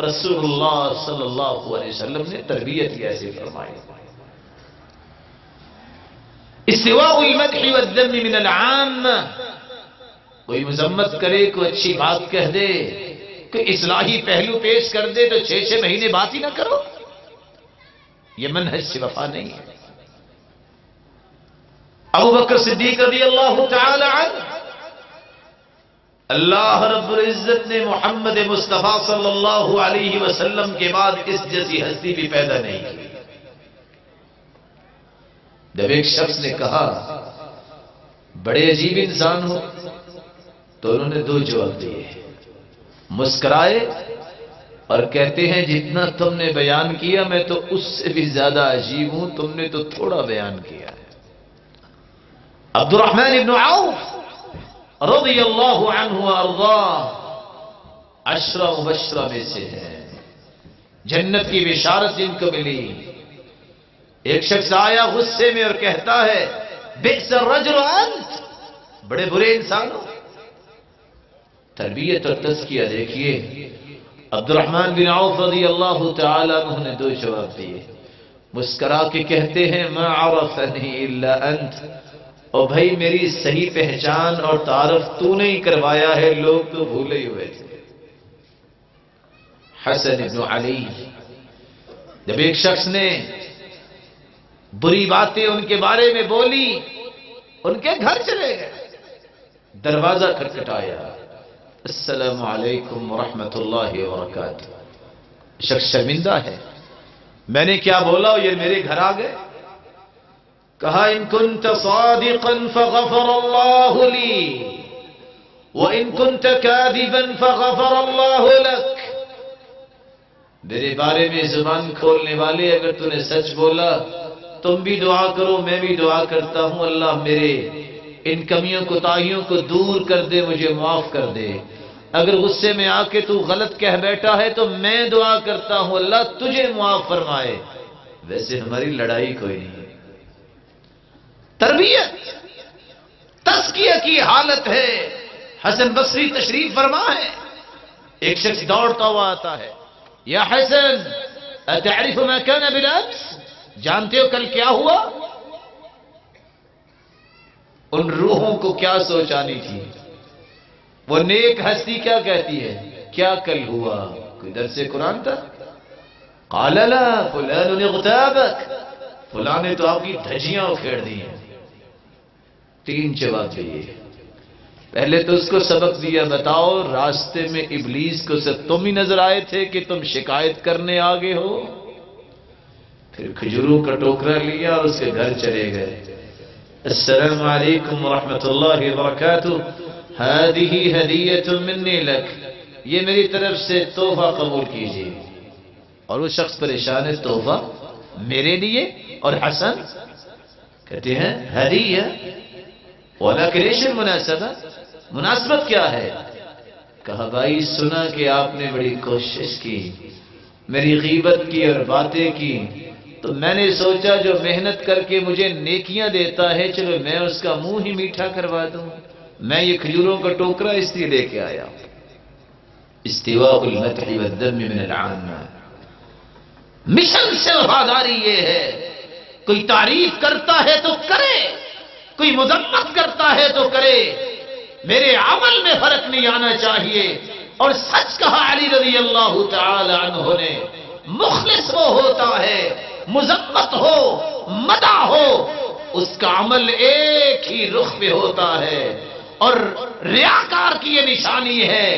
رسول اللہ صلی اللہ علیہ وسلم نے تربیت ایسے فرمائی۔ استواء المدح والذم من العام، کوئی مذمت کرے، کوئی اچھی بات کہہ دے، کوئی اصلاحی پہلو پیش کر دے تو 6 مہینے بات ہی نہ کرو، یہ منہج سے وفا نہیں ہے۔ ابو بکر صدیق رضی اللہ تعالی عنہ، اللہ رب العزت نے محمد مصطفیٰ صلی اللہ علیہ وسلم کے بعد اس جیسی ہستی بھی پیدا نہیں کی۔ جب ایک شخص نے کہا بڑے عجیب انسان ہو، تو انہوں نے دو جواب دیے، مسکرائے اور کہتے ہیں جتنا تم نے بیان کیا میں تو اس سے بھی زیادہ عجیب ہوں، تم نے تو تھوڑا بیان کیا ہے۔ عبد الرحمن بن عوف رضی اللہ عنہ وارضاہ 10 مبشرہ میں سے ہے، جنت کی بشارت جن کو ملی۔ ایک شخص آیا غصے میں اور کہتا ہے بئس الرجل انت، بڑے برے انسان ہو۔ تربیت اور تزکیہ دیکھیے، عبد الرحمن بن عوف رضی اللہ تعالی عنہ نے دو جواب دیے، مسکرا کے کہتے ہیں ما عرفنی الا انت، او بھائی میری صحیح پہچان اور تعارف تو نے ہی کروایا ہے، لوگ تو بھولے ہی ہوئے تھے۔ حسن بن علی، جب ایک شخص نے بری باتیں ان کے بارے میں بولی، ان کے گھر چلے گئے، دروازہ کھٹکھٹایا، السلام علیکم ورحمۃ اللہ وبرکاتہ۔ شخص شرمندہ ہے، میں نے کیا بولا یہ میرے گھر آ گئے۔ کہا ان کنت صادقا فغفر اللہ لی وان کنت کاذبا فغفر اللہ لک، میرے بارے میں زبان کھولنے والے اگر تو نے سچ بولا تم بھی دعا کرو، میں بھی دعا کرتا ہوں اللہ میرے ان کمیوں کوتاہیوں کو دور کر دے، مجھے معاف کر دے۔ اگر غصے میں آ کے تو غلط کہہ بیٹھا ہے تو میں دعا کرتا ہوں اللہ تجھے معاف فرمائے۔ ویسے ہماری لڑائی کوئی نہیں، تربیت تزکیہ کی حالت ہے۔ حسن بصری تشریف فرما ہے، ایک شخص دوڑتا ہوا آتا ہے، یا حسن اتعرف ما كان بالامس، جانتے ہو کل کیا ہوا؟ ان روحوں کو کیا سوچ آنی تھی؟ وہ نیک ہستی کیا کہتی ہے کیا کل ہوا؟ کوئی درس قرآن تھا؟ قال لا فلان اغتابک، فلاں نے تو آپ کی دھجیاں اکھیڑ دی ہیں۔ 3 جواب دیے، پہلے تو اس کو سبق دیا، بتاؤ راستے میں ابلیس کو صرف تم ہی نظر آئے تھے کہ تم شکایت کرنے آگے ہو؟ پھر کھجوروں کا ٹوکرا لیا اور اس کے گھر چلے گئے، السلام علیکم ورحمۃ اللہ وبرکاتہ، هذه ہدیۃ منی لک، یہ میری طرف سے تحفہ قبول کیجیے۔ اور وہ شخص پریشان ہے، تحفہ میرے لیے؟ اور حسن کہتے ہیں ہدیہ، ولیکن ايش المناسبہ، مناسبت کیا ہے؟ کہا بھائی سنا کہ آپ نے بڑی کوشش کی، میری غیبت کی اور باتیں کی، تو میں نے سوچا جو محنت کر کے مجھے نیکیاں دیتا ہے چلو میں اس کا منہ ہی میٹھا کروا دوں، میں یہ کھجوروں کا ٹوکرا اس لیے لے کے آیا۔ استواء المدح والذم من العامة، مشن سے وفاداری یہ ہے، کوئی تعریف کرتا ہے تو کرے، کوئی مذمت کرتا ہے تو کرے، میرے عمل میں فرق نہیں آنا چاہیے۔ اور سچ کہا علی رضی اللہ تعالی عنہ نے، مخلص وہ ہوتا ہے مذمت ہو مدح ہو اس کا عمل ایک ہی رخ پہ ہوتا ہے۔ اور ریاکار کی یہ نشانی ہے،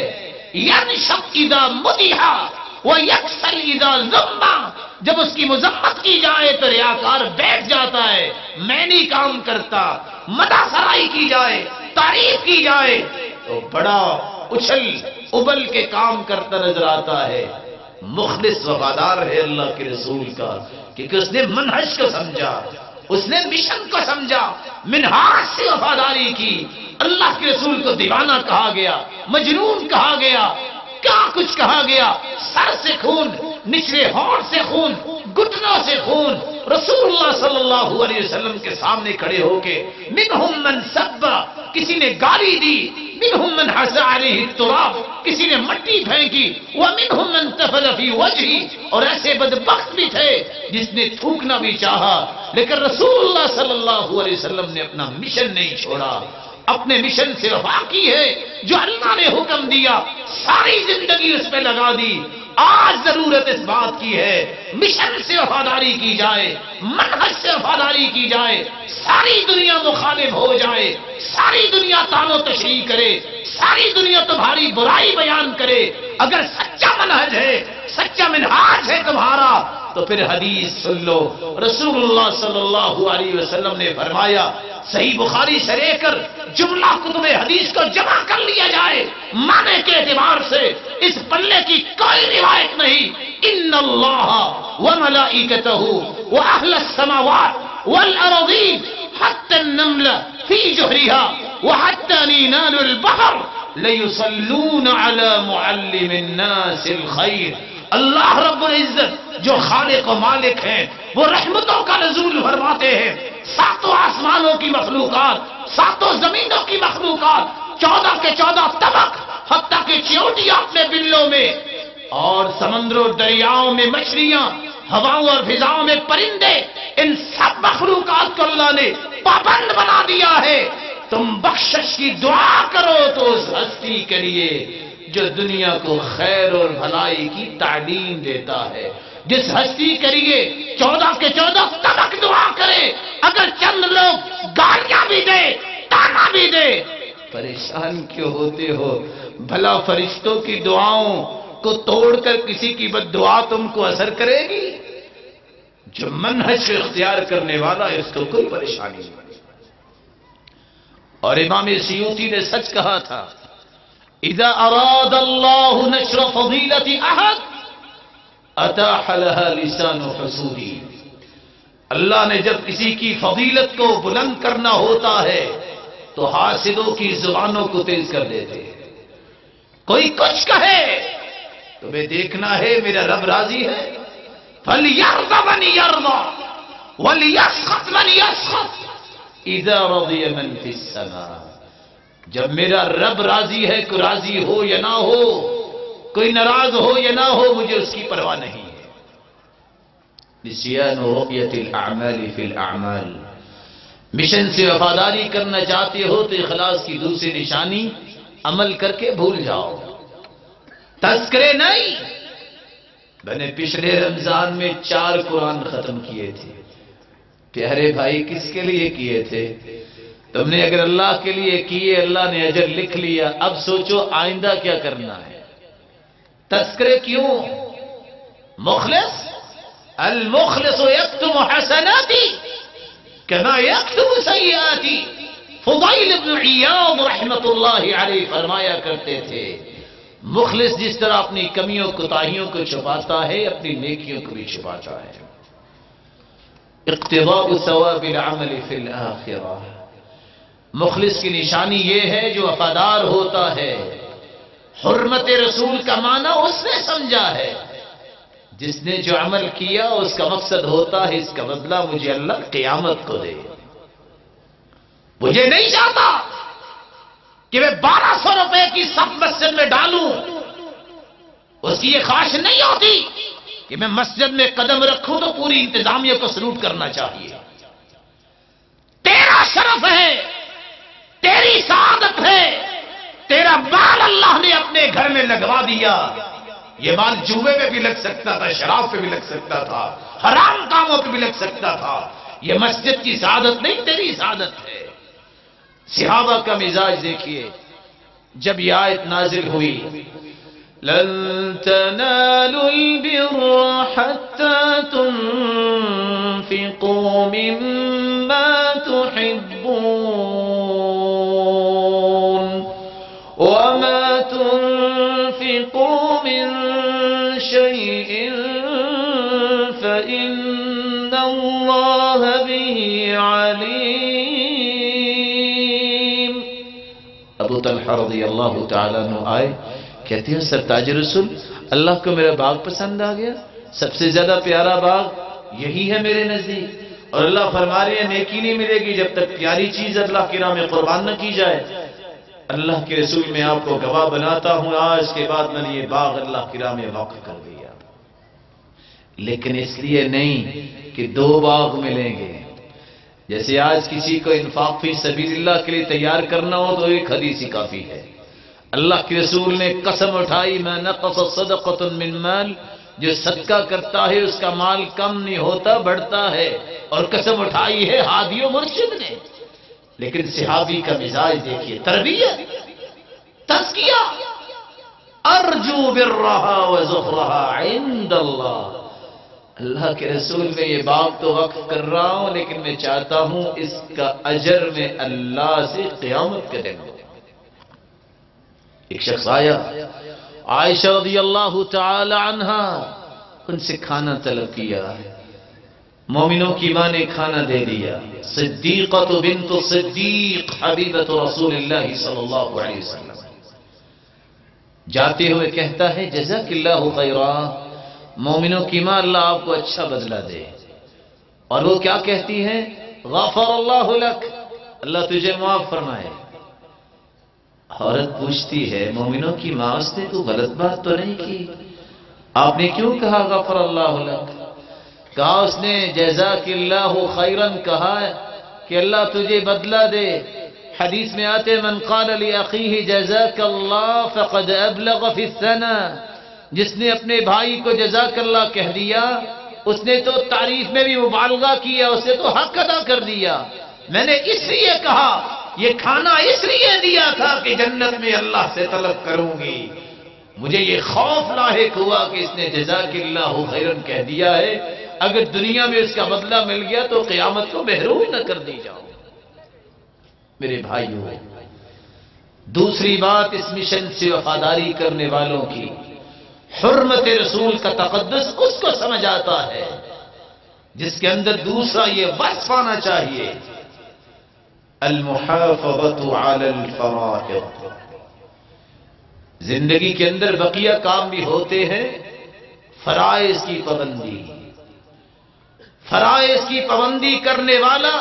ینشب اذا مدح ویکسل اذا ذم، جب اس کی مذمت کی جائے تو ریاکار بیٹھ جاتا ہے، میں نہیں کام کرتا، مدح سرائی کی جائے تعریف کی جائے تو بڑا اچھل ابل کے کام کرتا نظر آتا ہے۔ مخلص وفادار ہے اللہ کے رسول کا، کیونکہ اس نے منہج کو سمجھا، اس نے مشن کو سمجھا، منہاج سے وفاداری کی۔ اللہ کے رسول کو دیوانہ کہا گیا، مجنون کہا گیا، کیا کچھ کہا گیا، سر سے خون، نچلے ہونٹ سے خون، گھٹنوں سے خون، رسول اللہ صلی اللہ علیہ وسلم کے سامنے کھڑے ہو کے منہم من سب، کسی نے گالی دی، منہم من حس علیہ التراب، کسی نے مٹی پھینکی، ومنہم من تفل فی وجہی، اور ایسے بدبخت بھی تھے جس نے تھوکنا بھی چاہا، لیکن رسول اللہ صلی اللہ علیہ وسلم نے اپنا مشن نہیں چھوڑا، اپنے مشن سے وفا کی ہے، جو اللہ نے حکم دیا ساری زندگی اس پہ لگا دی۔ آج ضرورت اس بات کی ہے مشن سے وفاداری کی جائے، منہج سے وفاداری کی جائے، ساری دنیا مخالف ہو جائے، ساری دنیا طعن و تشریح کرے، ساری دنیا تمہاری برائی بیان کرے، اگر سچا منہج ہے، سچا منہاج ہے تمہارا تو پھر حدیث سن لو۔ رسول اللہ صلی اللہ علیہ وسلم نے فرمایا صحیح بخاری سے لے کر جملہ کتب حدیث کو جمع کر لیا جائے، معنی کے اعتبار سے اس پلے کی کوئی روایت نہیں۔ ان اللہ وملائکتہ واہل السماوات والارضین حتی النمل فی جحرها وحتی نینان البحر لیصلون علی معلم الناس الخیر۔ اللہ رب العزت جو خالق و مالک ہیں، وہ رحمتوں کا نزول فرماتے ہیں۔ ساتوں آسمانوں کی مخلوقات، ساتوں زمینوں کی مخلوقات، 14 کے 14 طبق، حتیٰ کہ چیونٹیاں اپنے بلوں میں، اور سمندروں دریاؤں میں مچھلیاں، ہواؤں اور فضاؤں میں پرندے، ان سب مخلوقات کو اللہ نے پابند بنا دیا ہے۔ تم بخشش کی دعا کرو تو اس ہستی کے لیے جو دنیا کو خیر اور بھلائی کی تعلیم دیتا ہے، جس ہستی کے لیے 14 کے 14 طبق دعا کرے، اگر چند لوگ گالیاں بھی دے، تانا بھی دے، پریشان کیوں ہوتے ہو؟ بھلا فرشتوں کی دعاؤں کو توڑ کر کسی کی بد دعا تم کو اثر کرے گی؟ جو منہج اختیار کرنے والا ہے اس کو کوئی پریشانی نہیں۔ اور امام سیوطی نے سچ کہا تھا، اذا اراد اللہ نشر فضیلت احد اتاح لها لسان حسودی۔ اللہ نے جب کسی کی فضیلت کو بلند کرنا ہوتا ہے تو حاسدوں کی زبانوں کو تیز کر دیتے ہیں۔ کوئی کچھ کہے تمہیں دیکھنا ہے میرا رب راضی ہے، فَلْيَرْضَ مَنْ يَرْضَى وَلْيَسْخَطْ مَنْ يَسْخَطْ اِذَا رَضِيَ مَنْ فِي السَّمَاءِ۔ جب میرا رب راضی ہے، کوئی راضی ہو یا نہ ہو، کوئی ناراض ہو یا نہ ہو، مجھے اس کی پرواہ نہیں ہے۔ نسیان رؤیت الاعمال فی الاعمال۔ مشن سے وفاداری کرنا چاہتے ہو تو اخلاص کی دوسری نشانی عمل کر کے بھول جاؤ، تذکرے نہیں۔ میں نے پچھلے رمضان میں 4 قرآن ختم کیے تھے۔ پیارے بھائی کس کے لیے کیے تھے؟ تم نے اگر اللہ کے لیے کیے، اللہ نے اجر لکھ لیا، اب سوچو آئندہ کیا کرنا ہے۔ تذکرے کیوں؟ مخلص المخلص یکتم حسناتی کما یکتم سیئاتی۔ فضیل بن عیاض رحمت اللہ علیہ فرمایا کرتے تھے، مخلص جس طرح اپنی کمیوں کوتاہیوں کو چھپاتا ہے، اپنی نیکیوں کو بھی چھپاتا ہے۔ اقتضاء ثواب العمل فی الآخرہ۔ مخلص کی نشانی یہ ہے جو وفادار ہوتا ہے۔ حرمت رسول کا معنی اس نے سمجھا ہے، جس نے جو عمل کیا اس کا مقصد ہوتا ہے اس کا بدلہ مجھے اللہ قیامت کو دے۔ مجھے نہیں چاہتا کہ میں 1200 روپے کی صف مسجد میں ڈالوں، اس کی یہ خواہش نہیں ہوتی کہ میں مسجد میں قدم رکھوں تو پوری انتظامیہ کو سلوٹ کرنا چاہیے۔ تیرا شرف ہے، تیری سعادت ہے، تیرا مال اللہ نے اپنے گھر میں لگوا دیا۔ یہ مال جوے میں بھی لگ سکتا تھا، شراب پہ بھی لگ سکتا تھا، حرام کاموں پہ بھی لگ سکتا تھا۔ یہ مسجد کی سعادت نہیں، تیری سعادت ہے۔ صحابہ کا مزاج دیکھیے، جب یہ آیت نازل ہوئی، لن تنالوا البر حتى تنفقوا مما تحبون وما تنفقوا من شيء فإن الله به عليم۔ ابو طلحہ رضی اللہ تعالیٰ عنہ آئے، کہتے ہیں سرتاج رسول، اللہ کو میرا باغ پسند آ گیا، سب سے زیادہ پیارا باغ یہی ہے میرے نزدیک، اور اللہ فرما رہے ہیں نیکی نہیں ملے گی جب تک پیاری چیز اللہ کی راہ میں قربان نہ کی جائے۔ اللہ کے رسول میں آپ کو گواہ بناتا ہوں، آج کے بعد میں نے یہ باغ اللہ کی راہ میں واقع کر دیا، لیکن اس لیے نہیں کہ 2 باغ ملیں گے۔ جیسے آج کسی کو انفاق فی سبیل اللہ کے لیے تیار کرنا ہو تو ایک حدیث ہی کافی ہے۔ اللہ کے رسول نے قسم اٹھائی، ما نقص صدقۃ من مال، جو صدقہ کرتا ہے اس کا مال کم نہیں ہوتا، بڑھتا ہے، اور قسم اٹھائی ہے ہادی و مرشد نے۔ لیکن صحابی کا مزاج دیکھیے، تربیت، تزکیہ، ارجو برہا و ظفرہا عند اللہ۔ اللہ کے رسول میں یہ باب تو وقف کر رہا ہوں، لیکن میں چاہتا ہوں اس کا اجر میں اللہ سے قیامت کرے گا۔ ایک شخص آیا، عائشہ رضی اللہ تعالی عنہا، ان سے کھانا طلب کیا، مومنوں کی ماں نے کھانا دے دیا، صدیقۃ بنت صدیق حبیبۃ رسول اللہ صلی اللہ علیہ وسلم، جاتے ہوئے کہتا ہے جزاک اللہ خیرا، مومنوں کی ماں اللہ آپ کو اچھا بدلہ دے۔ اور وہ کیا کہتی ہے؟ غفر اللہ لک، اللہ تجھے معاف فرمائے۔ عورت پوچھتی ہے مومنوں کی ماں، اس نے تو غلط بات تو نہیں کی، آپ نے کیوں کہا غفر اللہ لک؟ کہا اس نے جزاک اللہ خیرا کہا کہ اللہ تجھے بدلہ دے۔ حدیث میں آتے من قال لأخیہ جزاک اللہ فقد ابلغ فی الثناء، جس نے اپنے بھائی کو جزاک اللہ کہہ دیا اس نے تو تعریف میں بھی مبالغہ کیا، اسے تو حق ادا کر دیا۔ میں نے اس لیے کہا یہ کھانا اس لیے دیا تھا کہ جنت میں اللہ سے طلب کروں گی، مجھے یہ خوف لاحق ہوا کہ اس نے جزاک اللہ خیرن کہہ دیا ہے، اگر دنیا میں اس کا بدلہ مل گیا تو قیامت کو محروم نہ کر دی جاؤ۔ میرے بھائیوں، دوسری بات اس مشن سے وفاداری کرنے والوں کی، حرمت رسول کا تقدس اس کو سمجھ آتا ہے جس کے اندر دوسرا یہ وصف آنا چاہیے، المحافظۃ علی الفرائض۔ زندگی کے اندر بقیہ کام بھی ہوتے ہیں، فرائض کی پابندی، فرائض کی پابندی کرنے والا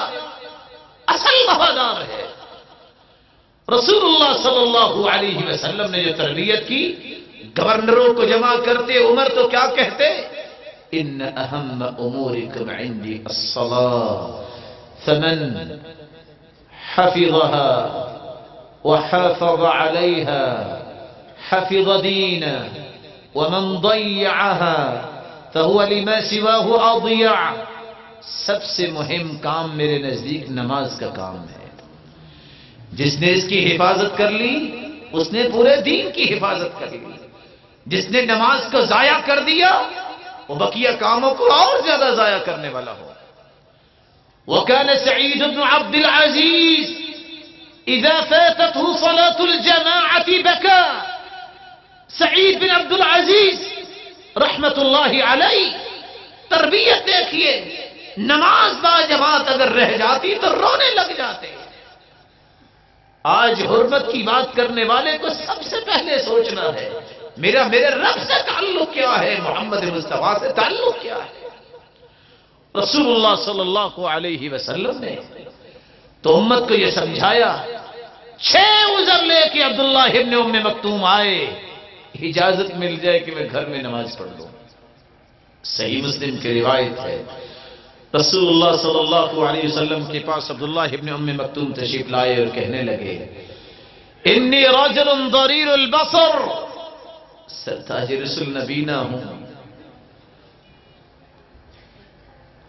اصل وفادار ہے۔ رسول اللہ صلی اللہ علیہ وسلم نے جو تربیت کی، گورنروں کو جمع کرتے عمر تو کیا کہتے؟ ان اہم امورکم عندی الصلاۃ فمن حفظها وحافظ عليها حفظ دينه ومن ضيعها فهو لما سواه اضيع۔ سب سے مہم کام میرے نزدیک نماز کا کام ہے، جس نے اس کی حفاظت کر لی اس نے پورے دین کی حفاظت کر لی، جس نے نماز کو ضائع کر دیا وہ بقیہ کاموں کو اور زیادہ ضائع کرنے والا ہو۔ وكان سعيد بن عبد العزيز إذا فاتته صلاة الجماعة بكى۔ سعید بن عبد العزیز رحمت اللہ علیہ، تربیت دیکھیے، نماز با جماعت اگر رہ جاتی تو رونے لگ جاتے۔ آج حرمت کی بات کرنے والے کو سب سے پہلے سوچنا ہے میرے رب سے تعلق کیا ہے، محمد مصطفیٰ سے تعلق کیا ہے۔ رسول اللہ صلی اللہ علیہ وسلم نے تو امت کو یہ سمجھایا، 6 عذر لے کے عبداللہ ابن ام مکتوم آئے، اجازت مل جائے کہ میں گھر میں نماز پڑھ لوں۔ صحیح مسلم کی روایت ہے، رسول اللہ صلی اللہ علیہ وسلم کے پاس عبداللہ ابن ام مکتوم تشریف لائے اور کہنے لگے، انی رجل ضریر البصر، سرتاج رسول نبینا ہوں،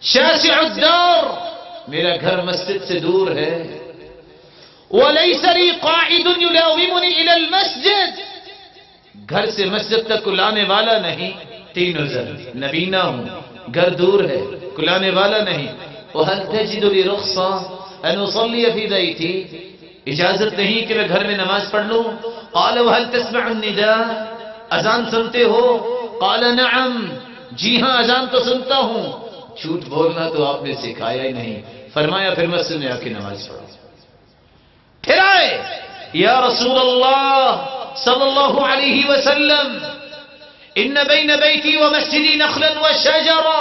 شاسع الدار، میرا گھر مسجد سے دور ہے، ولیس لی قاعد یلاومنی الی المسجد، گھر سے مسجد تک کلانے والا نہیں، 3 عذر، نبینا ہوں، گھر دور ہے، کلانے والا نہیں، وهل تجد لی رخصہ ان اصلی فی بیتی، اجازت نہیں کہ میں گھر میں نماز پڑھ لوں۔ قال وهل تسمع النداء، اذان سنتے ہو؟ قال نعم، جی ہاں اذان تو سنتا ہوں۔ جھوٹ بولنا تو آپ نے سکھایا ہی نہیں۔ فرمایا پھر مسجد میں آ کے نماز پڑھو۔ پھر آئے، یا رسول اللہ صلی اللہ علیہ وسلم، ان بین بیتی و مسجدی نخلا و شجرا،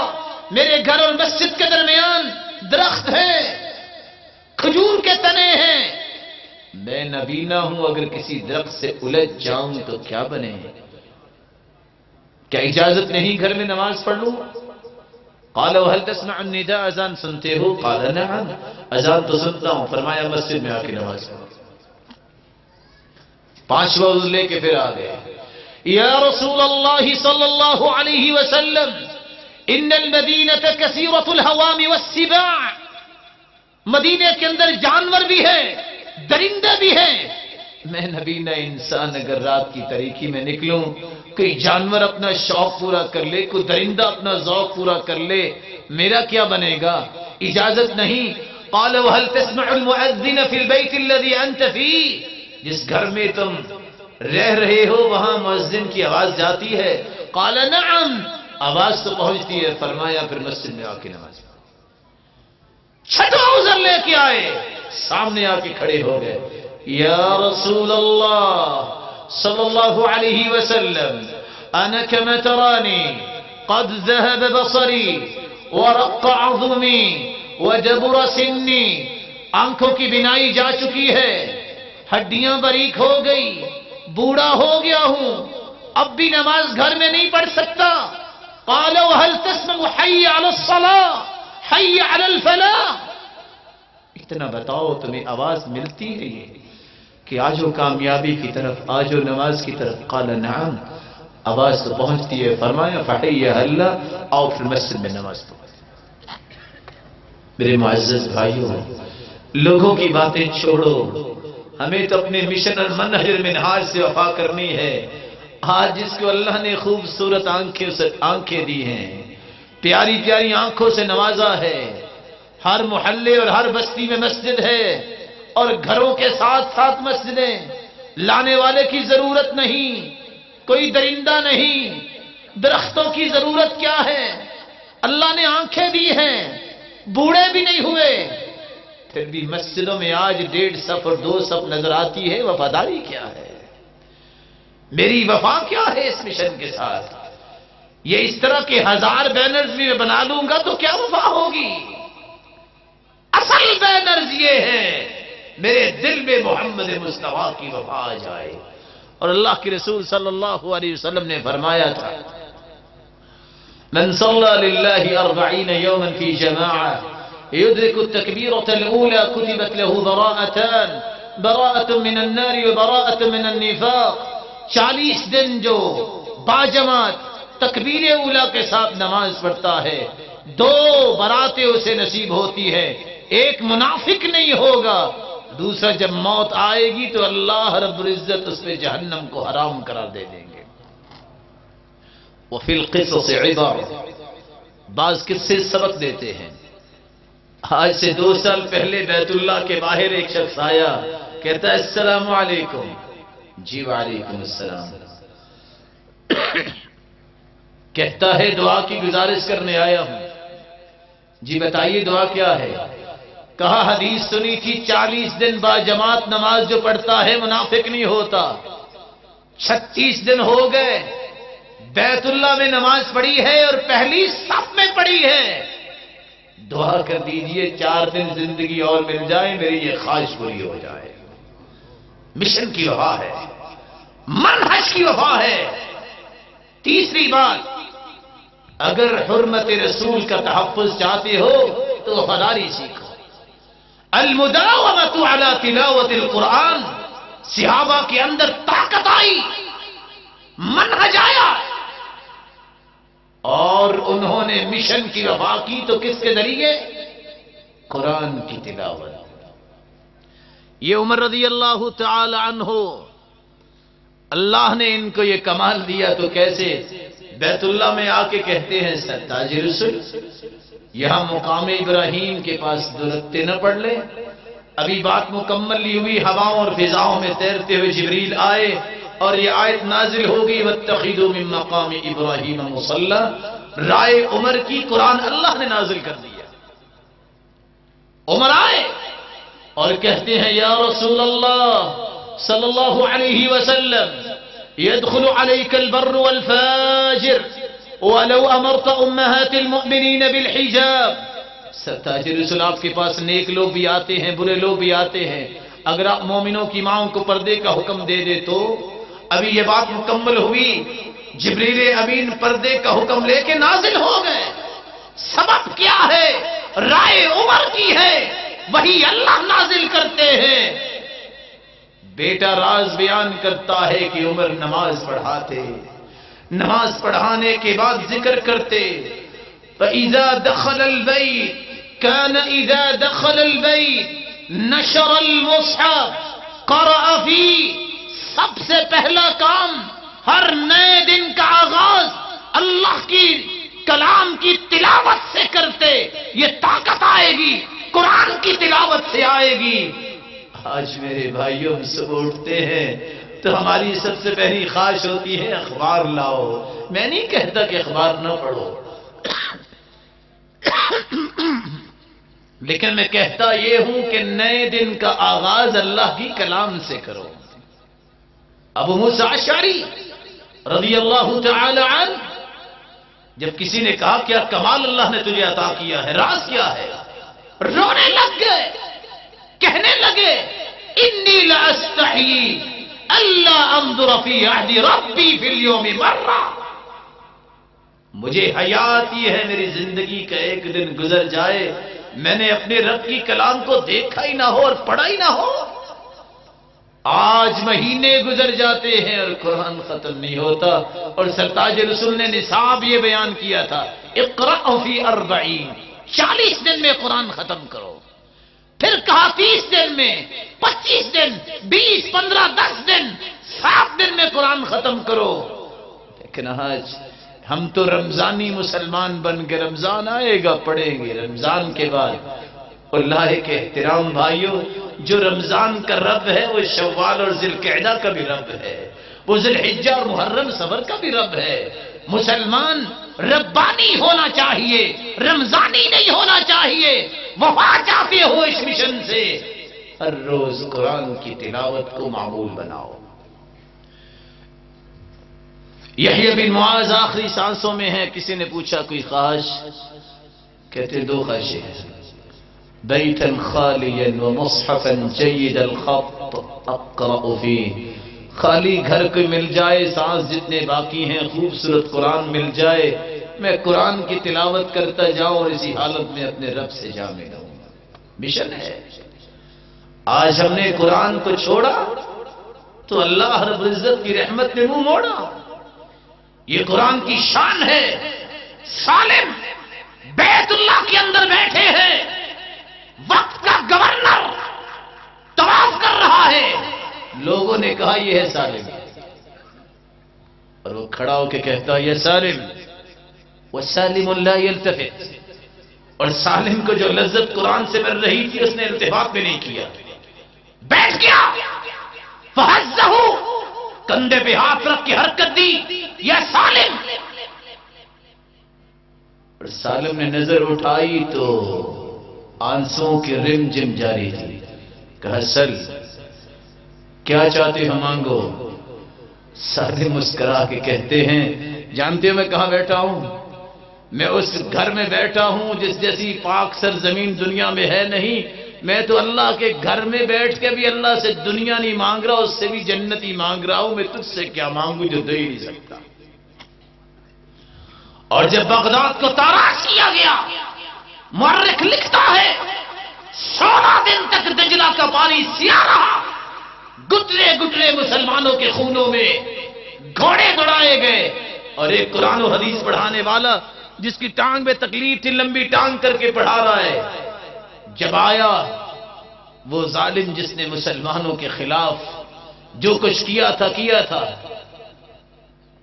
میرے گھر اور مسجد کے درمیان درخت ہے، کھجور کے تنے ہیں، میں نبینا ہوں، اگر کسی درخت سے الجھ جاؤں تو کیا بنے؟ کیا اجازت نہیں گھر میں نماز پڑھ لوں؟ قال وهل تسمع النداء، اذان سنتے ہو؟ قال نعم، اذان تو سنتا ہوں۔ فرمایا مسجد میں آ کے نماز پڑھو۔ 5واں عذر لے کے پھر آ گئے، یا رسول اللہ صلی اللہ علیہ وسلم، ان المدینہ کثیرۃ الحوام والسباع، مدینے کے اندر جانور بھی ہیں، درندے بھی ہیں، میں نبی نہ انسان اگر رات کی تاریکی میں نکلوں، کوئی جانور اپنا شوق پورا کر لے، کوئی درندہ اپنا ذوق پورا کر لے، میرا کیا بنے گا؟ اجازت نہیں۔ قال وهل تسمع المؤذن في البيت الذي انت فيه، جس گھر میں تم رہ رہے ہو وہاں مؤذن کی آواز جاتی ہے؟ قال نعم، آواز تو پہنچتی ہے۔ فرمایا پھر مسجد میں آ کے نماز پڑھو۔ چھٹواں عذر لے کے آئے، سامنے آ کے کھڑے ہو گئے، یا رسول اللہ صلی اللہ علیہ وسلم، انا كما تراني قد ذهب بصري ورق عظمي وجبر سني، آنکھوں کی بینائی جا چکی ہے، ہڈیاں باریک ہو گئی، بوڑھا ہو گیا ہوں، اب بھی نماز گھر میں نہیں پڑھ سکتا۔ قال وهل تسمع حي على الصلاة حي على الفلاح، اتنا بتاؤ تمہیں آواز ملتی ہے یہ کہ آجو کامیابی کی طرف، آجو نماز کی طرف؟ قال نعم، آواز تو پہنچتی ہے۔ فرمایا فحی اللہ، آؤ پھر مسجد میں نماز پڑھو۔ میرے معزز بھائیوں، لوگوں کی باتیں چھوڑو، ہمیں تو اپنے مشن اور منہج منہاج سے وفا کرنی ہے۔ آج جس کو اللہ نے خوبصورت آنکھیں دی ہیں، پیاری پیاری آنکھوں سے نوازا ہے، ہر محلے اور ہر بستی میں مسجد ہے، اور گھروں کے ساتھ ساتھ مسجدیں، لانے والے کی ضرورت نہیں، کوئی درندہ نہیں، درختوں کی ضرورت کیا ہے؟ اللہ نے آنکھیں دی ہیں، بوڑھے بھی نہیں ہوئے، پھر بھی مسجدوں میں آج 1.5 صف اور 2 صف نظر آتی ہے۔ وفاداری کیا ہے؟ میری وفا کیا ہے اس مشن کے ساتھ؟ یہ اس طرح کے 1000 بینرز بھی میں بنا لوں گا تو کیا وفا ہوگی؟ اصل بینرز یہ ہیں میرے دل میں محمد مصطفیٰ کی وفا آ جائے۔ اور اللہ کے رسول صلی اللہ علیہ وسلم نے فرمایا تھا، من صلى لله 40 يوما في جماعة يدرك التكبيرة الأولى كتبت له براءتان، براءة من النار وبراءة من النفاق۔ 40 دن جو باجماعت تکبیر اولا کے ساتھ نماز پڑھتا ہے، 2 براتیں اسے نصیب ہوتی ہے، ایک منافق نہیں ہوگا، دوسرا جب موت آئے گی تو اللہ رب العزت اس پہ جہنم کو حرام قرار دے دیں گے۔ وفی القصص عبر، بعض قصے سبق دیتے ہیں۔ آج سے 2 سال پہلے بیت اللہ کے باہر ایک شخص آیا، کہتا ہے السلام علیکم۔ جی وعلیکم السلام۔ کہتا ہے دعا کی گزارش کرنے آیا ہوں۔ جی بتائیے دعا کیا ہے؟ کہا حدیث سنی تھی 40 دن بعد جماعت نماز جو پڑھتا ہے منافق نہیں ہوتا۔ 36 دن ہو گئے، بیت اللہ میں نماز پڑھی ہے اور پہلی صف میں پڑھی ہے، دعا کر دیجئے 4 دن زندگی اور مل جائے، میری یہ خواہش پوری ہو جائے۔ مشن کی وفا ہے، منہج کی وفا ہے۔ تیسری بات، اگر حرمت رسول کا تحفظ چاہتے ہو تو وفاداری سیکھو۔ المداومۃ علی تلاوت القرآن، صحابہ کے اندر طاقت آئی، منہج آیا، اور انہوں نے مشن کی وفا کی تو کس کے ذریعے؟ قرآن کی تلاوت۔ یہ عمر رضی اللہ تعالی عنہ، اللہ نے ان کو یہ کمال دیا تو کیسے؟ بیت اللہ میں آ کے کہتے ہیں تاج رسول، یہاں مقام ابراہیم کے پاس 2 رکعتیں نہ پڑھ لیں؟ ابھی بات مکمل نہیں ہوئی، ہواؤں اور فضاؤں میں تیرتے ہوئے جبریل آئے اور یہ آیت نازل ہو گئی واتخذوا من مقام ابراہیم مصلی۔ رائے عمر کی قرآن اللہ نے نازل کر دیا۔ عمر آئے اور کہتے ہیں یا رسول اللہ صلی اللہ علیہ وسلم، يدخل عليك البر والفاجر ولو امرت امهات المؤمنین بالحجاب۔ تاج رسول، آپ کے پاس نیک لوگ بھی آتے ہیں، برے لوگ بھی آتے ہیں، اگر آپ مومنوں کی ماؤں کو پردے کا حکم دے دے تو؟ ابھی یہ بات مکمل ہوئی، جبریل امین پردے کا حکم لے کے نازل ہو گئے۔ سبب کیا ہے؟ رائے عمر کی ہے، وہی اللہ نازل کرتے ہیں۔ بیٹا راز بیان کرتا ہے کہ عمر نماز پڑھاتے، نماز پڑھانے کے بعد ذکر کرتے، فَإِذَا دَخَلَ الْبَيْتِ كَانَ إِذَا دَخَلَ الْبَيْتِ نَشَرَ الْمُصْحَفَ قرأ فی، سب سے پہلا کام ہر نئے دن کا آغاز اللہ کی کلام کی تلاوت سے کرتے، یہ طاقت آئے گی، قرآن کی تلاوت سے آئے گی۔ آج میرے بھائیوں ہم صبح اٹھتے ہیں تو ہماری سب سے پہلی خواہش ہوتی ہے اخبار لاؤ۔ میں نہیں کہتا کہ اخبار نہ پڑھو، لیکن میں کہتا یہ ہوں کہ نئے دن کا آغاز اللہ کی کلام سے کرو۔ ابو موسیٰ اشعری رضی اللہ تعالی عنہ جب کسی نے کہا کیا کمال اللہ نے تجھے عطا کیا ہے، راز کیا ہے، رونے لگ گئے، کہنے لگے انی لاستحیی اللہ انظر فی عہد ربی فی اليوم مرہ، مجھے حیا آتی ہے میری زندگی کا ایک دن گزر جائے میں نے اپنے رب کی کلام کو دیکھا ہی نہ ہو اور پڑھا ہی نہ ہو۔ آج مہینے گزر جاتے ہیں اور قرآن ختم نہیں ہوتا، اور سرتاج رسول نے نصاب یہ بیان کیا تھا اقرأ فی 40، 40 دن میں قرآن ختم کرو۔ پھر کہا 30 دن میں، 25 دن، 20، 15، 10 دن، 7 دن میں قرآن ختم کرو۔ لیکن آج ہم تو رمضانی مسلمان بن کے رمضان آئے گا پڑھیں گے، رمضان کے بعد اللہ کے احترام بھائیوں، جو رمضان کا رب ہے وہ شوال اور ذی القعدہ کا بھی رب ہے، وہ ذی الحجہ اور محرم صبر کا بھی رب ہے۔ مسلمان ربانی ہونا چاہیے، رمضانی نہیں ہونا چاہیے۔ وفا چاہتے ہو اس مشن سے، ہر روز قرآن کی تلاوت کو معمول بناؤ۔ یحییٰ بن معاذ آخری سانسوں میں ہے، کسی نے پوچھا کوئی خواہش، کہتے 2 خواہشیں ہیں، بیتا خالیا ومصحفا جید الخط اقرأ فیہ، خالی گھر کو مل جائے، سانس جتنے باقی ہیں خوبصورت قرآن مل جائے، میں قرآن کی تلاوت کرتا جاؤں اور اسی حالت میں اپنے رب سے جا ملوں۔ مشن ہے۔ آج ہم نے قرآن کو چھوڑا تو اللہ رب العزت کی رحمت نے منہ موڑا۔ یہ قرآن کی شان ہے۔ سالم بیت اللہ کے اندر بیٹھے ہیں، وقت کا گورنر طواف کر رہا ہے، لوگوں نے کہا یہ ہے سالم، اور وہ کھڑا ہو کے کہتا یہ سالم، وسالم لا يلتفت، اور سالم کو جو لذت قرآن سے مل رہی تھی اس نے التفات بھی نہیں کیا، بیٹھ گیا، فہزہ، کندھے پہ ہاتھ رکھ کے حرکت دی، یا سالم، اور سالم نے نظر اٹھائی تو آنسوں کی رم جم جاری تھی، کہا سل کیا چاہتے ہو مانگو۔ سالم مسکرا کے کہتے ہیں جانتے ہو میں کہاں بیٹھا ہوں؟ میں اس گھر میں بیٹھا ہوں جس جیسی پاک سرزمین دنیا میں ہے نہیں، میں تو اللہ کے گھر میں بیٹھ کے بھی اللہ سے دنیا نہیں مانگ رہا، اس سے بھی جنت ہی مانگ رہا ہوں، میں تجھ سے کیا مانگوں جو دے ہی نہیں سکتا۔ اور جب بغداد کو تاراج کیا گیا، مورخ لکھتا ہے 16 دن تک دجلہ کا پانی سیاہ رہا، گٹلے گٹلے مسلمانوں کے خونوں میں گھوڑے دوڑائے گئے، اور ایک قرآن و حدیث پڑھانے والا جس کی ٹانگ میں تکلیف تھی لمبی ٹانگ کر کے پڑھا رہا ہے، جب آیا وہ ظالم جس نے مسلمانوں کے خلاف جو کچھ کیا تھا،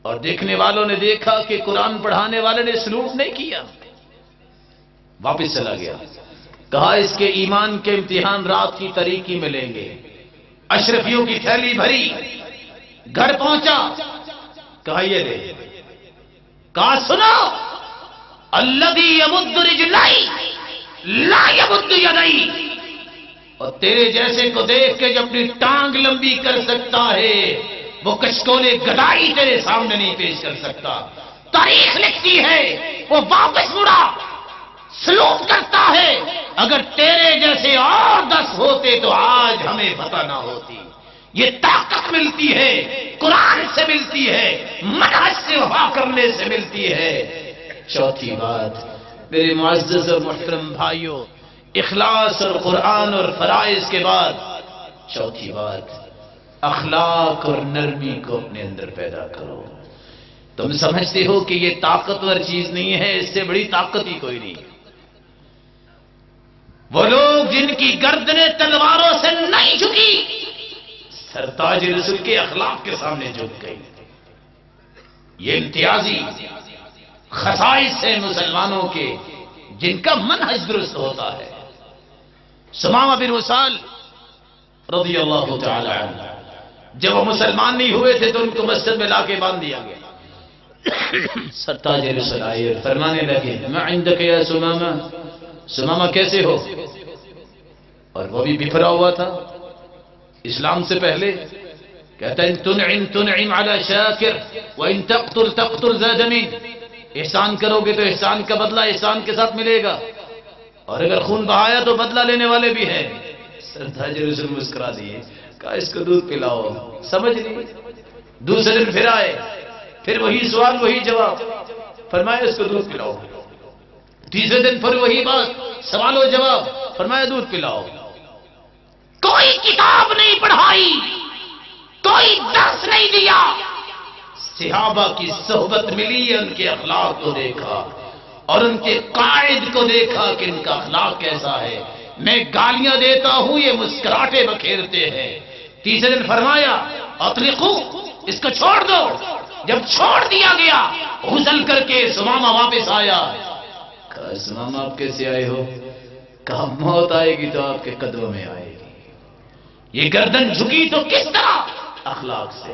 اور دیکھنے والوں نے دیکھا کہ قرآن پڑھانے والے نے سلوک نہیں کیا، واپس چلا گیا، کہا اس کے ایمان کے امتحان رات کی تاریکی میں لیں گے۔ اشرفیوں کی تھیلی بھری، گھر پہنچا، کہا یہ لے، کہا سنو الذی یمد رجلئی لا یمد یدئی، اور تیرے جیسے کو دیکھ کے جو اپنی ٹانگ لمبی کر سکتا ہے وہ کشکول گدائی تیرے سامنے نہیں پیش کر سکتا۔ تاریخ لکھتی ہے وہ واپس مڑا، سلوک کرتا ہے، اگر تیرے جیسے اور 10 ہوتے تو آج ہمیں پتہ نہ ہوتی۔ یہ طاقت ملتی ہے، قرآن سے ملتی ہے، منہج سے وفا کرنے سے ملتی ہے۔ چوتھی بات میرے معزز اور محترم بھائیوں، اخلاص اور قرآن اور فرائض کے بعد چوتھی بات اخلاق اور نرمی کو اپنے اندر پیدا کرو۔ تم سمجھتے ہو کہ یہ طاقتور چیز نہیں ہے، اس سے بڑی طاقت ہی کوئی نہیں۔ وہ لوگ جن کی گردنیں تلواروں سے نہیں جھکی، سرتاج رسول کے اخلاق کے سامنے جھک گئی. یہ امتیازی خصائص ہیں مسلمانوں کے جن کا منہج درست ہوتا ہے. سمامہ بن وسال رضی اللہ تعالی عنہ جب وہ مسلمان نہیں ہوئے تھے تو ان کو مسجد میں لا کے باندھ دیا گیا. سرتاج رسول آئے اور فرمانے لگے ما عندک یا سمامہ، سمامہ کیسے ہو؟ اور وہ بھی بکھرا ہوا تھا اسلام سے پہلے. کہتا ہے تنعم تنعم علی شاکر وان تقتل تقتل ذا دمین، احسان کرو گے تو احسان کا بدلہ احسان کے ساتھ ملے گا، اور اگر خون بہایا تو بدلہ لینے والے بھی ہیں. سرتاج رسول مسکرا دیے، کہا اس کو دودھ پلاؤ. سمجھ نہیں. دوسرے دن پھر آئے، پھر وہی سوال وہی جواب. فرمایا اس کو دودھ پلاؤ. تیسرے دن پھر وہی بات، سوال و جواب. فرمایا دودھ پلاؤ. کوئی کتاب نہیں پڑھائی، کوئی درس نہیں دیا. صحابہ کی صحبت ملی، ان کے اخلاق کو دیکھا اور ان کے قائد کو دیکھا کہ ان کا اخلاق کیسا ہے. میں گالیاں دیتا ہوں، یہ مسکراہٹے بکھیرتے ہیں. تیسرے دن فرمایا اطلقو، اس کو چھوڑ دو. جب چھوڑ دیا گیا غسل کر کے سمامہ واپس آیا. کہا سمامہ آپ کیسے آئے ہو؟ کہا موت آئے گی تو آپ کے قدموں میں آئے گی. یہ گردن جھکی تو کس طرح؟ اخلاق سے.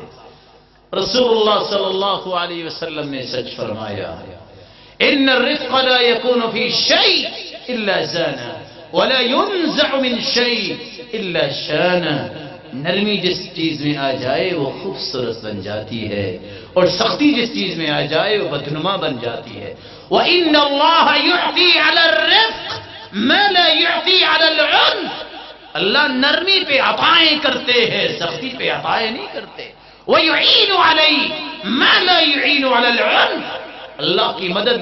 رسول اللہ صلی اللہ علیہ وسلم نے سچ فرمایا ان الرفق لا يكون في شيء الا زانه ولا ينزع من شيء الا شانه. نرمی جس چیز میں آ جائے وہ خوبصورت بن جاتی ہے، اور سختی جس چیز میں آ جائے وہ بدنما بن جاتی ہے. وَإِنَّ اللَّهَ يُعْطِي عَلَى الرِّفْقِ مَا لَا يُعْطِي عَلَى الْعُنْفِ. اللہ نرمی پہ عطائیں کرتے ہیں، سختی پہ عطائیں نہیں کرتے. وَيُعِينُ عَلَيْهِ مَا لَا يُعِينُ عَلَى الْعُنْفِ. اللہ کی مدد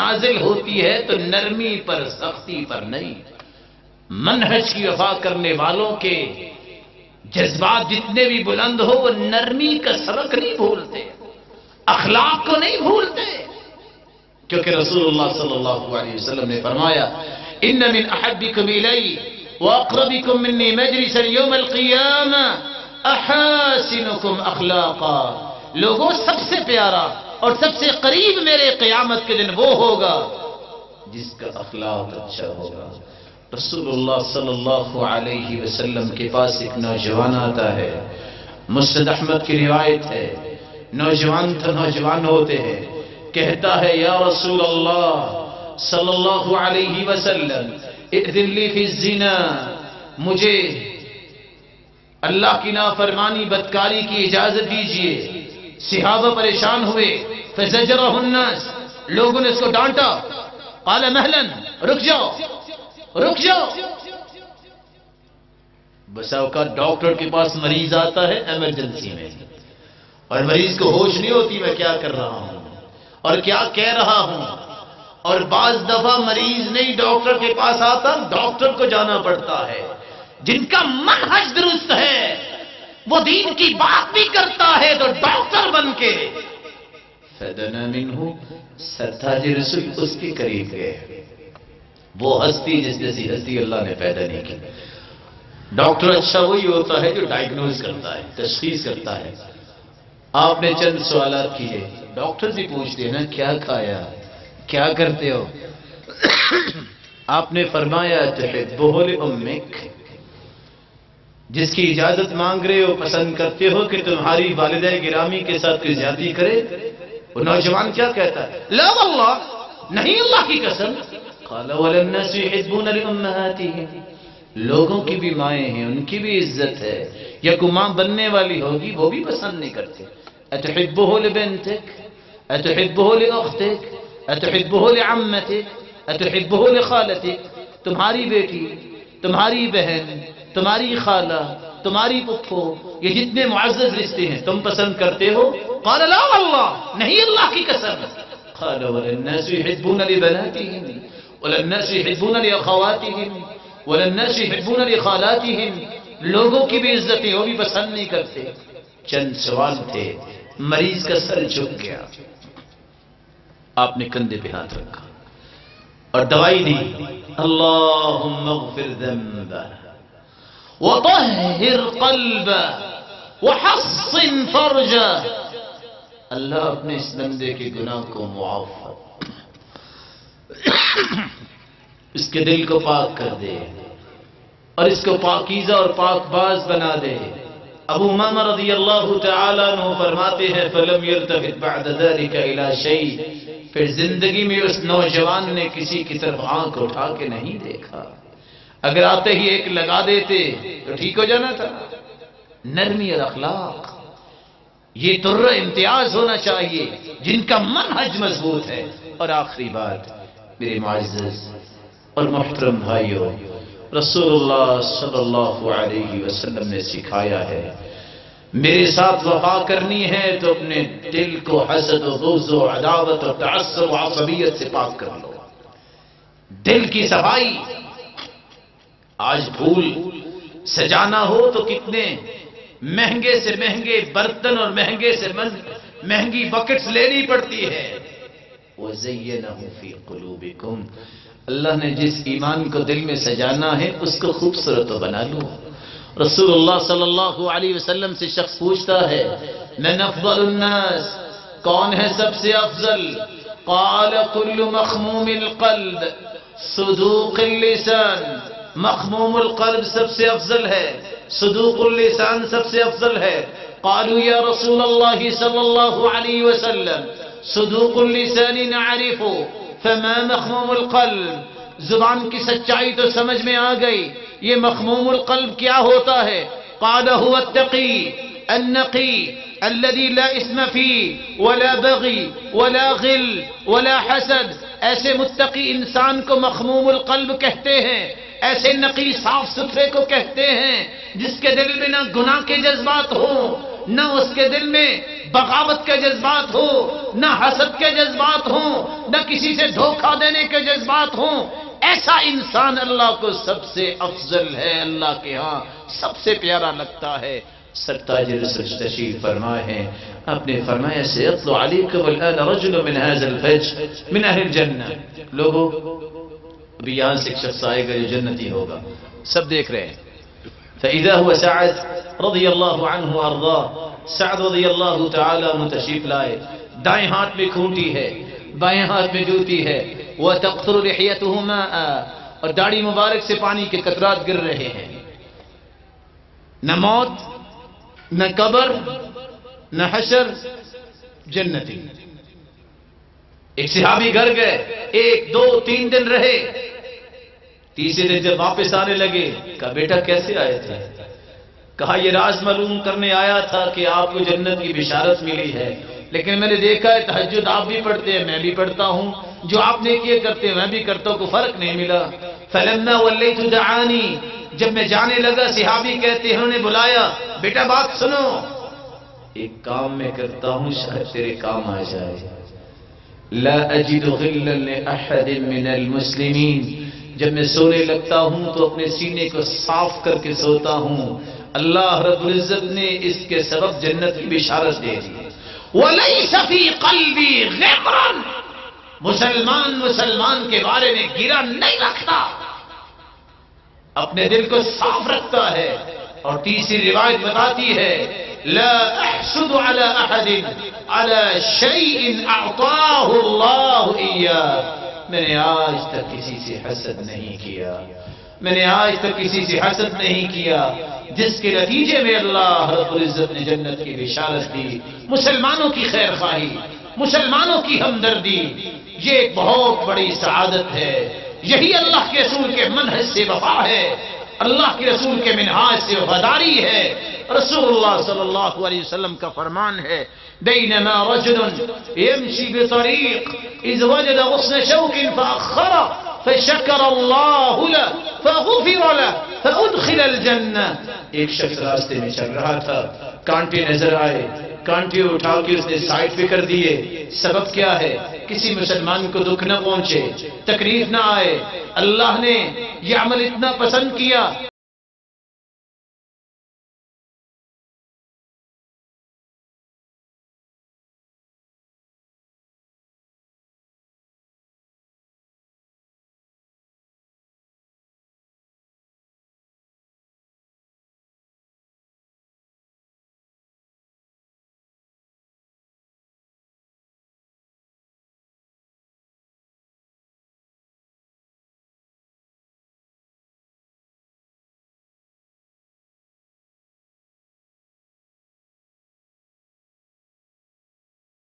نازل ہوتی ہے تو نرمی پر، سختی پر نہیں. منہج کی وفا کرنے والوں کے جذبات جتنے بھی بلند ہو وہ نرمی کا سبق نہیں بھولتے، اخلاق کو نہیں بھولتے. کیونکہ رسول اللہ صلی اللہ علیہ وسلم نے فرمایا ان من احبکم الی واقربکم منی مجلسا یوم القیامہ احاسنکم اخلاقا. لوگوں سب سے پیارا اور سب سے قریب میرے قیامت کے دن وہ ہوگا جس کا اخلاق اچھا ہوگا. رسول اللہ صلی اللہ علیہ وسلم کے پاس ایک نوجوان آتا ہے. مسند احمد کی روایت ہے. نوجوان تو نوجوان ہوتے ہیں. کہتا ہے یا رسول اللہ صلی اللہ علیہ وسلم اذن لی فی الزنا، مجھے اللہ کی نافرمانی بدکاری کی اجازت دیجیے. صحابہ پریشان ہوئے. فزجرہ الناس، لوگوں نے اس کو ڈانٹا. قال مہلا، رک جاؤ رک جاؤ. بسا اوقات ڈاکٹر کے پاس مریض آتا ہے ایمرجنسی میں، اور مریض کو ہوش نہیں ہوتی میں کیا کر رہا ہوں اور کیا کہہ رہا ہوں. اور بعض دفعہ مریض نہیں ڈاکٹر کے پاس آتا، ڈاکٹر کو جانا پڑتا ہے. جن کا منہج درست ہے وہ دین کی بات بھی کرتا ہے تو ڈاکٹر بن کے. فدنا منہ، سرتاج رسول اس کے قریب گئے. وہ ہستی جس جیسی ہستی اللہ نے پیدا نہیں کی. ڈاکٹر اچھا وہی ہوتا ہے جو ڈائگنوز کرتا ہے، تشخیص کرتا ہے. آپ نے چند سوالات کیے. ڈاکٹر بھی پوچھتے ہیں نا کیا کھایا، کیا کرتے ہو. آپ نے فرمایا تحبہ لأمک، جس کی اجازت مانگ رہے ہو، پسند کرتے ہو کہ تمہاری والدہ گرامی کے ساتھ کوئی زیادتی کرے. وہ نوجوان کیا کہتا ہے؟ لا واللہ، نہیں اللہ کی قسم. قال وَلَلنَّاسُ يُحِبُّونَ لِأُمَّهَاتِهِمْ، لوگوں کی بھی مائیں ہیں، ان کی بھی عزت ہے. یا کوئی ماں بننے والی ہوگی وہ بھی پسند نہیں کرتے. أتحبه لبنتك، أتحبه لأختك، أتحبه لعمتك، أتحبه لخالتك. تمہاری بیٹی، تمہاری بہن، تمہاری خالہ، تمہاری پھپھو، یہ جتنے معزز رشتے ہیں تم پسند کرتے ہو؟ قال لا واللہ، نہیں اللہ کی قسم. قال وللناس يحبون لبناتهم وللناس يحبون لأخواتهم وللناس يحبون لخالاتهم. لوگوں کی بھی عزتیں وہ بھی پسند نہیں کرتے. چند سوال تھے. مریض کا سر جھک گیا. آپ نے کندھے پہ ہاتھ رکھا اور دوائی دی. اللہم اغفر ذنبہ وطہر قلبہ وحصن فرجا، اللہ اپنے اس بندے کے گناہ کو معاف اس کے دل کو پاک کر دے اور اس کو پاکیزہ اور پاک باز بنا دے۔ ابو امامہ رضی اللہ تعالیٰ عنہ فرماتے ہیں فَلَمْ يَلْتَفِتْ بَعْدَ ذَلِكَ إِلَى شَيْءٍ، پھر زندگی میں اس نوجوان نے کسی کی طرف آنکھ اٹھا کے نہیں دیکھا، اگر آتے ہی ایک لگا دیتے تو ٹھیک ہو جانا تھا۔ نرمی اور اخلاق یہ درہ امتیاز ہونا چاہیے جن کا منہج مضبوط ہے۔ اور آخری بات میرے معزز اور محترم بھائیوں، رسول اللہ صلی اللہ علیہ وسلم نے سکھایا ہے میرے ساتھ وفا کرنی ہے تو اپنے دل کو حسد و بغض و عداوت اور تعصب و عصبیت سے پاک کر لو۔ دل کی صفائی، آج پھول سجانا ہو تو کتنے مہنگے سے مہنگے برتن اور مہنگے سے مہنگی بکٹس لینی پڑتی ہے۔ وَزَيَّنَهُ فِي قُلُوبِكُمْ، اللہ نے جس ایمان کو دل میں سجانا ہے اس کو خوبصورت بنا لو۔ رسول اللہ صلی اللہ علیہ وسلم سے شخص پوچھتا ہے من افضل الناس، کون ہے سب سے افضل؟ قال كل مخموم القلب صدوق اللسان، مخموم القلب سب سے افضل ہے، صدوق اللسان سب سے افضل ہے۔ قالوا یا رسول اللہ صلی اللہ علیہ وسلم صدوق اللسان نعرف فما مخموم القلب، زبان کی سچائی تو سمجھ میں آ گئی، یہ مخموم القلب کیا ہوتا ہے؟ قال هو التقی النقی الذي لا اسم فيه ولا بغي ولا غل ولا حسد، ایسے متقی انسان کو مخموم القلب کہتے ہیں، ایسے نقی صاف ستھرے کو کہتے ہیں جس کے دل میں نہ گناہ کے جذبات ہوں، نہ اس کے دل میں بغاوت کے جذبات ہو، نہ حسد کے جذبات ہوں، نہ کسی سے دھوکہ دینے کے جذبات ہوں۔ ایسا انسان اللہ کو سب سے افضل ہے، اللہ کے ہاں سب سے پیارا لگتا ہے۔ سرتاج رسول تشریف فرمائے ہیں، آپ نے فرمایا سيطلع عليكم الآن رجل من هذا الفجر من اہل الجنہ، لوگوں ابھی یہاں سے ایک شخص آئے گا جو جنتی ہوگا، سب دیکھ رہے ہیں۔ فإذا هو سعد رضی اللہ عنہ وارضاه، سعد رضی اللہ تعالی عنہ تشریف لائے، دائیں ہاتھ میں کھونٹی ہے، بائیں ہاتھ میں جوتی ہے، وتقطر لحیته ماء، اور داڑھی مبارک سے پانی کے قطرات گر رہے ہیں۔ نہ موت، نہ قبر، نہ حشر، جنتی۔ ایک صحابی گھر گئے، 1 2 3 دن رہے، تیسرے دن جب واپس آنے لگے کہا بیٹا کیسے آئے تھے؟ کہا یہ راز معلوم کرنے آیا تھا کہ آپ کو جنت کی بشارت ملی ہے، لیکن میں نے دیکھا ہے تہجد آپ بھی پڑھتے ہیں میں بھی پڑھتا ہوں، جو آپ نے کیے کرتے ہیں میں بھی کرتا ہوں، کوئی فرق نہیں ملا۔ فلما وليت دعانی، جب میں جانے لگا صحابی کہتے ہیں انہوں نے بلایا، بیٹا بات سنو، ایک کام میں کرتا ہوں شاید تیرے کام آ جائے۔ لا اجد غلا لاحد من المسلمین، جب میں سونے لگتا ہوں تو اپنے سینے کو صاف کر کے سوتا ہوں، اللہ رب العزت نے اس کے سبب جنت کی بشارت دے دی۔ وَلَيْسَ فِي قَلْبِي غِمْرًا، مسلمان کے بارے میں گرا نہیں رکھتا، اپنے دل کو صاف رکھتا ہے۔ اور تیسری روایت بتاتی ہے لا احسد على احد على شيء اعطاه الله اياه، میں نے آج تک کسی سے حسد نہیں کیا، میں نے آج تک کسی سے حسد نہیں کیا جس کے نتیجے میں اللہ رب العزت نے جنت کی بشارت دی۔ مسلمانوں کی خیر خواہی، مسلمانوں کی ہمدردی، یہ ایک بہت بڑی سعادت ہے، یہی اللہ کے رسول کے منہج سے وفا ہے، اللہ کے رسول کے منہاج سے وفاداری ہے۔ رسول اللہ صلی اللہ علیہ وسلم کا فرمان ہے بینما رجل یمشی بطریق اذ وجد غصن شوک فاخره فشکر اللہ له فغفر له فادخل الجنہ، ایک شخص راستے میں چل رہا تھا، کانٹے نظر آئے، کانٹے اٹھا کے اس نے سائڈ پہ کر دیے، سبب کیا ہے؟ کسی مسلمان کو دکھ نہ پہنچے، تکلیف نہ آئے، اللہ نے یہ عمل اتنا پسند کیا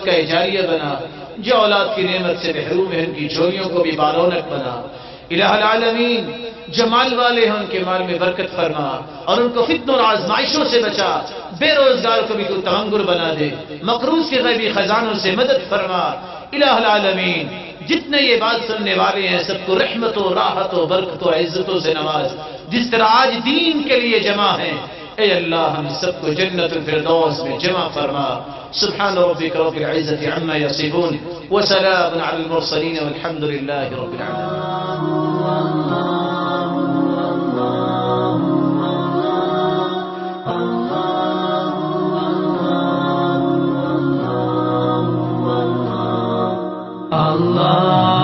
صدقہ جاریہ بنا، جو اولاد کی نعمت سے محروم ہیں ان کی جھولیوں کو بھی بارونق بنا۔ الہ العالمین جو مال والے ہیں ان کے مال میں برکت فرما اور ان کو فتنوں اور آزمائشوں سے بچا، بے روزگار کو بھی تو تمنگر بنا دے، مقروض کے غیبی خزانوں سے مدد فرما۔ الہ العالمین جتنے یہ بات سننے والے ہیں سب کو رحمت و راحت و برکت و عزتوں سے نواز، جس طرح آج دین کے لیے جمع ہیں اے اللہ ہم سب کو جنت الفردوس میں جمع فرما۔ سبحان ربک رب العزة عما يصفون وسلام على المرسلين والحمد لله رب العالمين۔ Allah